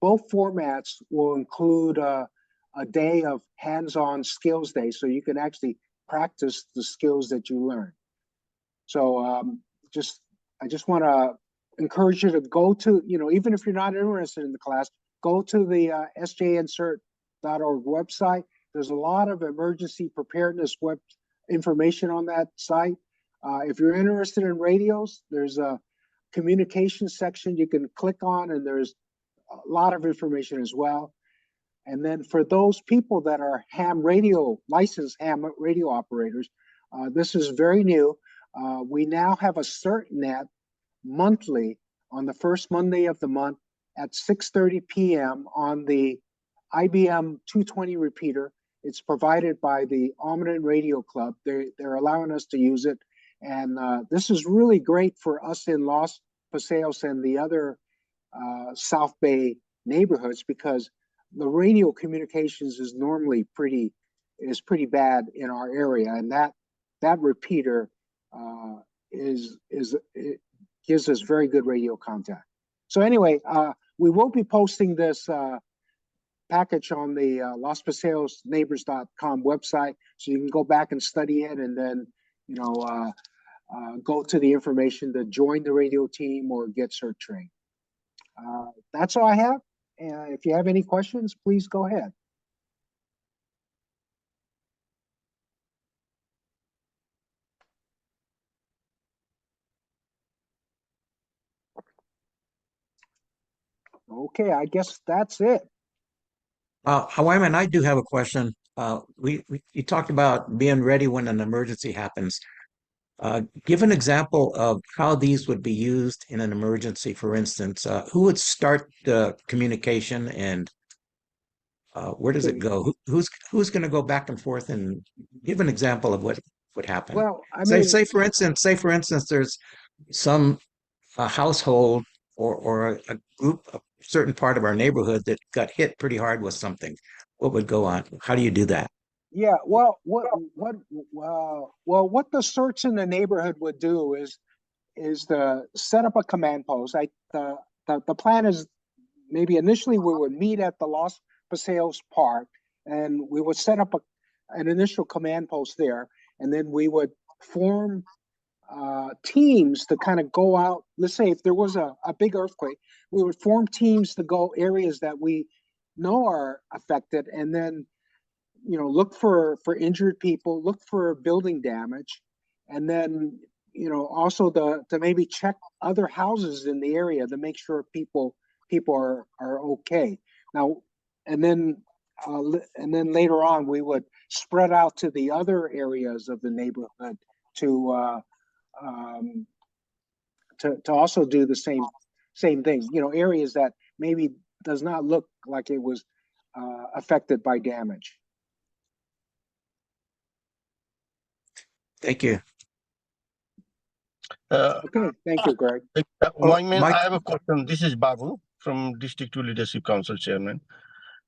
Both formats will include a day of hands-on skills day, so you can actually practice the skills that you learn. So I just want to encourage you to go to, even if you're not interested in the class, go to the sjncert.org website. There's a lot of emergency preparedness web information on that site. If you're interested in radios, there's a communication section you can click on, and there's a lot of information as well. And then for those people that are licensed ham radio operators, this is very new. We now have a CERT net monthly on the first Monday of the month at 6:30 p.m. on the IBM 220 repeater. It's provided by the Almaden Radio Club. They're allowing us to use it. And this is really great for us in Los Paseos and the other South Bay neighborhoods, because the radio communications is normally pretty bad in our area, and that repeater it gives us very good radio contact. So anyway, we will be posting this package on the LosPaseosNeighbors.com website, so you can go back and study it, and then go to the information to join the radio team or get CERT trained. That's all I have. And if you have any questions, please go ahead. Okay, I guess that's it. Wyman, I do have a question. You talked about being ready when an emergency happens. Give an example of how these would be used in an emergency. For instance, who would start the communication, and where does it go? Who's going to go back and forth? And give an example of what would happen. Well, I mean, say for instance, there's some household or a group, a certain part of our neighborhood that got hit pretty hard with something. What would go on? How do you do that? Yeah, well, what the CERTs in the neighborhood would do is to set up a command post. The plan is maybe initially we would meet at the Los Paseos Park, and we would set up an initial command post there, and then we would form teams to kind of go out. Let's say if there was a big earthquake, we would form teams to go areas that we know are affected, and then look for injured people, look for building damage, and then also to maybe check other houses in the area to make sure people are okay. Now, and then later on we would spread out to the other areas of the neighborhood to also do the same thing. Areas that maybe does not look like it was affected by damage. Thank you. Okay, thank you, Greg. Wyman, I have a question. This is Babu from District 2 Leadership Council Chairman.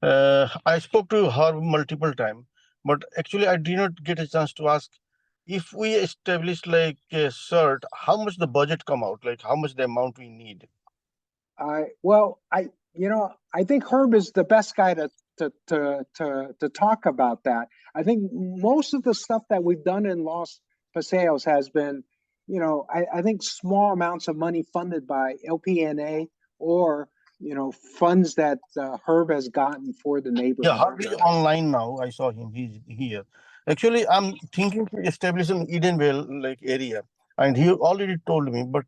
I spoke to her multiple times, but actually I did not get a chance to ask, if we establish like a CERT, how much the budget come out? Like how much the amount we need? I think Herb is the best guy to talk about that. I think most of the stuff that we've done in Los Paseos has been, I think small amounts of money funded by LPNA or, funds that Herb has gotten for the neighborhood. Yeah, Herb is online now. I saw him. He's here. Actually, I'm thinking to establish an Edenvale like area, and he already told me, but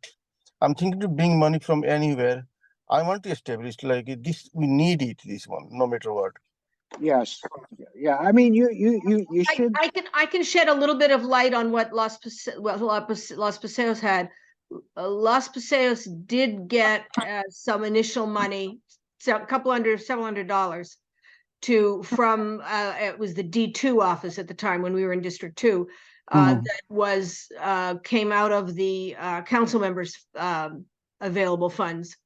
I'm thinking to bring money from anywhere. I want to establish like this. We need it. This one, no matter what. Yes. Yeah. I mean, you should. I can shed a little bit of light on what Los Paseos had. Los Paseos did get some initial money, several $100 from it was the D2 office at the time when we were in District 2. That was came out of the council members' available funds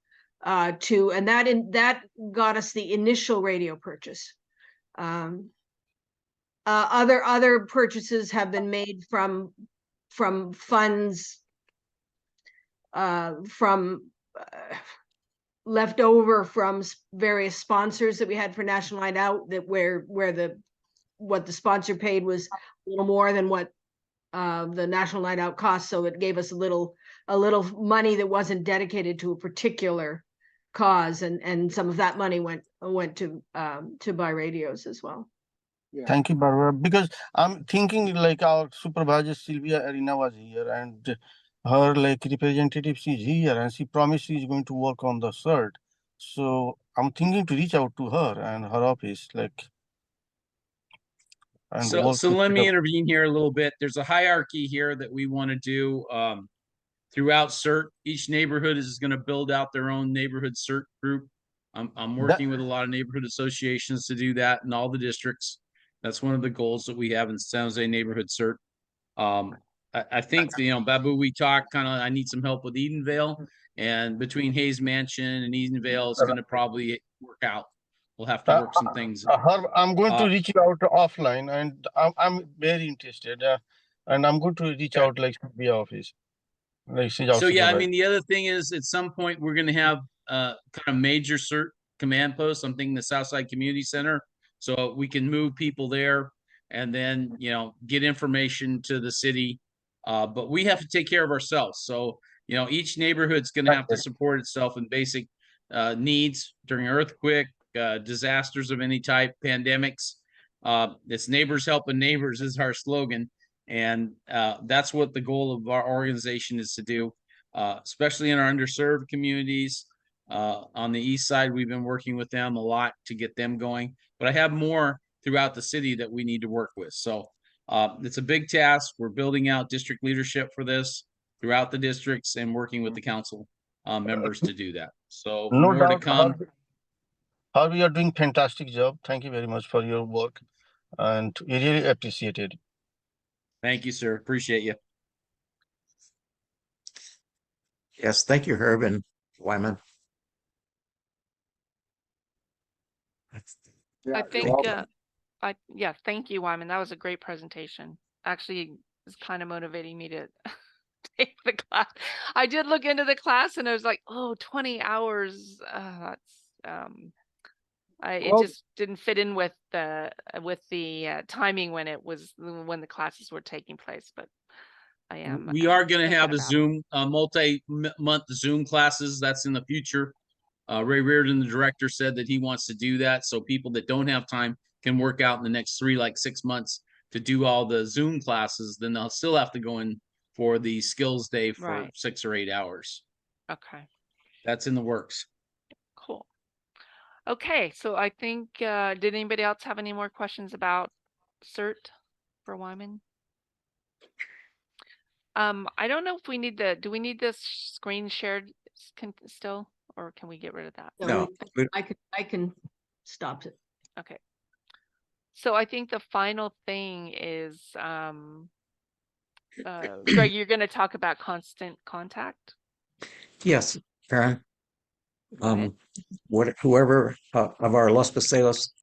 and that got us the initial radio purchase. Other purchases have been made from funds from left over from various sponsors that we had for National Night Out, that where what the sponsor paid was a little more than what the National Night Out cost, so it gave us a little money that wasn't dedicated to a particular cause, and some of that money went to buy radios as well. Yeah. Thank you, Barbara. Because I'm thinking like our supervisor Sylvia Arenas was here, and her like representative is here, and she promised she's going to work on the CERT. So I'm thinking to reach out to her and her office, like, and So work let me together. intervene here a little bit. There's a hierarchy here that we want to do throughout CERT. Each neighborhood is going to build out their own neighborhood CERT group. I'm working with a lot of neighborhood associations to do that in all the districts. That's one of the goals that we have in San Jose neighborhood CERT. I think, Babu, we talked kind of, I need some help with Edenvale, and between Hayes Mansion and Edenvale, it's going to probably work out. We'll have to work some things. I'm going to reach out offline, and I'm very interested, and I'm going to reach out like to the office. Like, so yeah, I mean, the other thing is at some point we're going to have kind of major CERT command posts. I'm thinking the Southside Community Center, so we can move people there and then get information to the city. But we have to take care of ourselves. So each neighborhood's going to have to support itself in basic needs during earthquake, disasters of any type, pandemics. It's neighbors helping neighbors is our slogan. And that's what the goal of our organization is to do, especially in our underserved communities. On the east side, we've been working with them a lot to get them going. But I have more throughout the city that we need to work with. So it's a big task. We're building out district leadership for this throughout the districts and working with the council members to do that. So no more to doubt, come. Harvey, are doing fantastic job. Thank you very much for your work, and we really appreciate it. Thank you, sir. Appreciate you. Yes, thank you, Herb and Wyman. I think, thank you, Wyman. That was a great presentation. Actually, it's kind of motivating me to take the class. I did look into the class and I was like, 20 hours. It just didn't fit in with the timing when the classes were taking place. But I am. We are going to have a Zoom, multi-month Zoom classes. That's in the future. Ray Reardon, the director, said that he wants to do that, so people that don't have time can work out in the next 6 months to do all the Zoom classes. Then they'll still have to go in for the skills day for 6 or 8 hours. Okay. That's in the works. Cool. Okay, so I think, did anybody else have any more questions about CERT for Wyman? I don't know if we need do we need this screen shared still, or can we get rid of that? No, I can stop it. Okay. So I think the final thing is, Greg, you're going to talk about constant contact. Yes, Karen. Whoever of our Los Paseos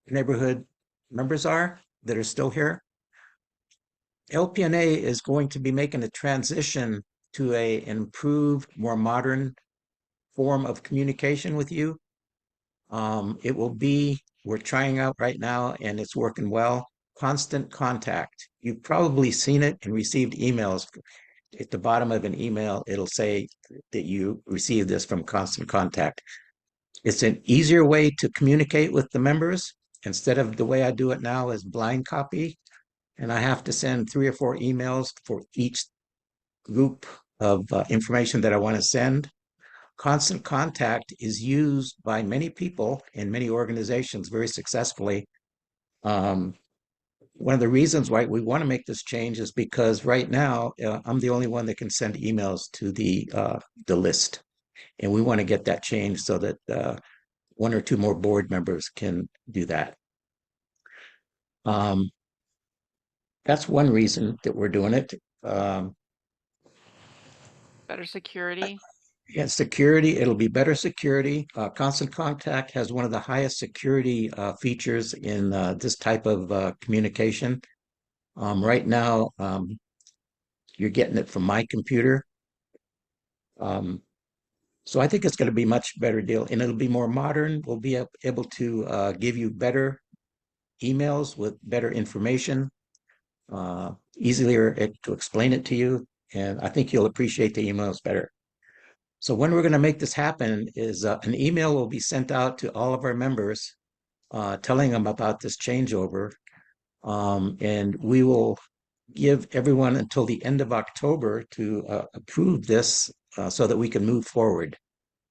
neighborhood members are that are still here, LPNA is going to be making a transition to an improved, more modern form of communication with you. It will be, we're trying out right now and it's working well, constant contact. You've probably seen it and received emails. At the bottom of an email, it'll say that you received this from Constant Contact. It's an easier way to communicate with the members. Instead of the way I do it now is blind copy, and I have to send 3 or 4 emails for each group of information that I want to send. Constant Contact is used by many people in many organizations very successfully. One of the reasons why we want to make this change is because right now I'm the only one that can send emails to the list, and we want to get that changed so that 1 or 2 more board members can do that. That's one reason that we're doing it. Better security. Yeah, security, it'll be better security. Constant Contact has one of the highest security features in this type of communication. Right now, you're getting it from my computer. So I think it's going to be much better deal, and it'll be more modern. We'll be able to give you better emails with better information, easier to explain it to you, and I think you'll appreciate the emails better. So when we're going to make this happen is an email will be sent out to all of our members, telling them about this changeover, and we will give everyone until the end of October to approve this so that we can move forward.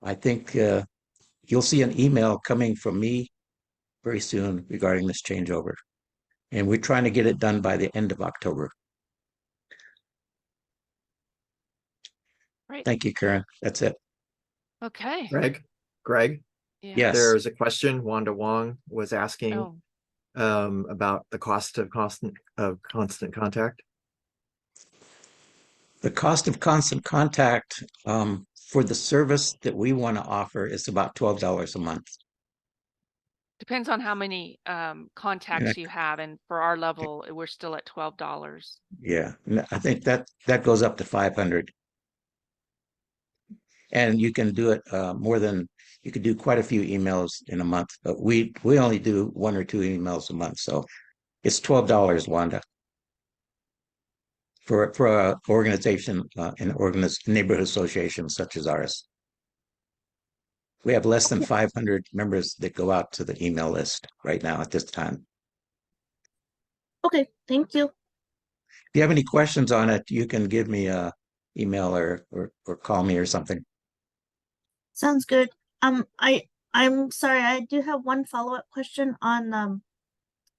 I think you'll see an email coming from me very soon regarding this changeover. And we're trying to get it done by the end of October. Right. Thank you, Karen. That's it. Okay. Greg, Yeah. Yes. there's a question Wanda Wong was asking about the cost of constant contact. The cost of constant contact for the service that we want to offer is about $12 a month. Depends on how many contacts you have, and for our level, we're still at $12. Yeah, I think that goes up to 500. And you can do it more than, you could do quite a few emails in a month, but we only do 1 or 2 emails a month. So it's $12, Wanda, for a organization, an neighborhood association such as ours. We have less than 500 members that go out to the email list right now at this time. Okay, thank you. If you have any questions on it, you can give me a email or call me or something. Sounds good. I'm sorry, I do have one follow-up question on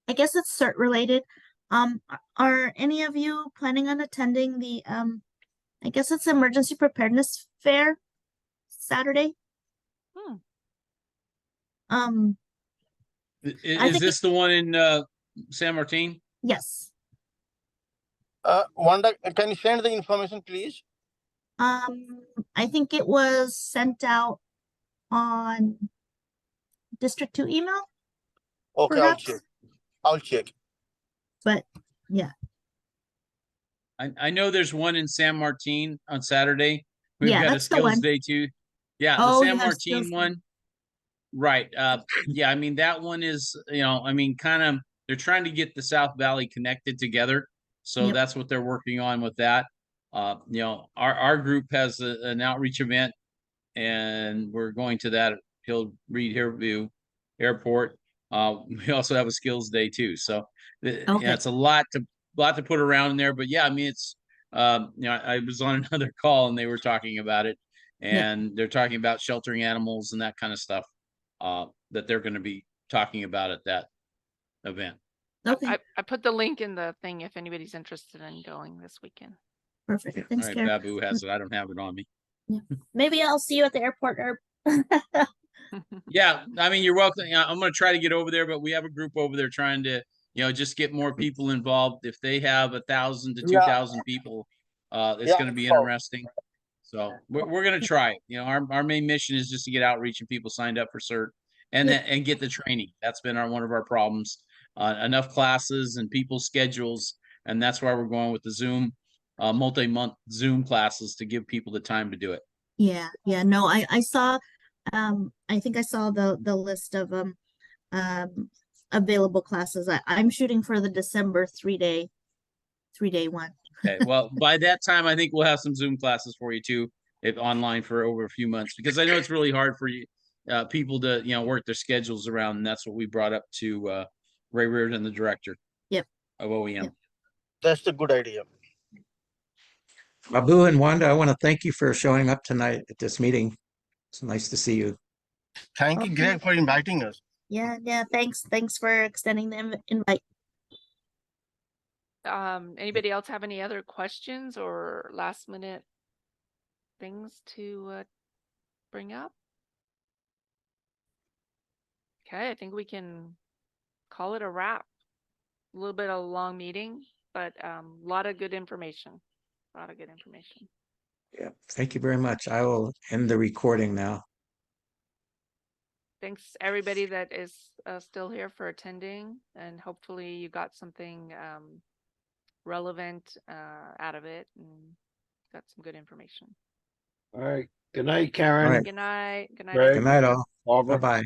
I guess it's CERT related. Are any of you planning on attending the I guess it's Emergency Preparedness Fair Saturday? Is this the one in San Martin? Yes. Wanda, can you send the information, please? I think it was sent out on District 2 email. Okay, perhaps? I'll check. But yeah. I know there's one in San Martin on Saturday. We've Yeah, got a that's the skills one. day too. Yeah, Oh, the you San have Martin skills day. one. Right. Yeah, I mean that one is, I mean, kind of they're trying to get the South Valley connected together. So Yep. that's what they're working on with that. Our group has an outreach event, and we're going to that Hillview Airport. We also have a skills day too. So Okay. it's a lot to put around there. But yeah, I mean it's I was on another call and they were talking about it, and they're talking about sheltering animals and that kind of stuff that they're going to be talking about at that event. Okay. I put the link in the thing if anybody's interested in going this weekend. Perfect. All Thanks, right, Karen. Babu has it. I don't have it on me. Maybe I'll see you at the airport. Yeah, I mean, you're welcome. I'm going to try to get over there, but we have a group over there trying to, just get more people involved. If they have 1,000 to 2,000 people, it's going to be interesting. So we're going to try it. Our main mission is just to get outreach and people signed up for CERT and get the training. That's been one of our problems. Enough classes and people's schedules, and that's why we're going with the Zoom, multi-month Zoom classes to give people the time to do it. Yeah. No, I saw I think I saw the list of available classes. I'm shooting for the December 3-day one. Okay. Well, by that time, I think we'll have some Zoom classes for you too, if online for over a few months, because I know it's really hard for you people to work their schedules around, and that's what we brought up to Ray Reardon, the director. Yep. Of OEM. That's a good idea. Babu and Wanda, I want to thank you for showing up tonight at this meeting. It's nice to see you. Thank you, Greg, for inviting us. Yeah. Thanks for extending the invite. Anybody else have any other questions or last minute things to bring up? Okay, I think we can call it a wrap. A little bit of a long meeting, but a lot of good information. Yeah, thank you very much. I will end the recording now. Thanks everybody that is still here for attending, and hopefully you got something relevant out of it and got some good information. All right. Good night, Karen. All right. Good night. Good night. Greg. Good night, all. Barbara. Bye-bye.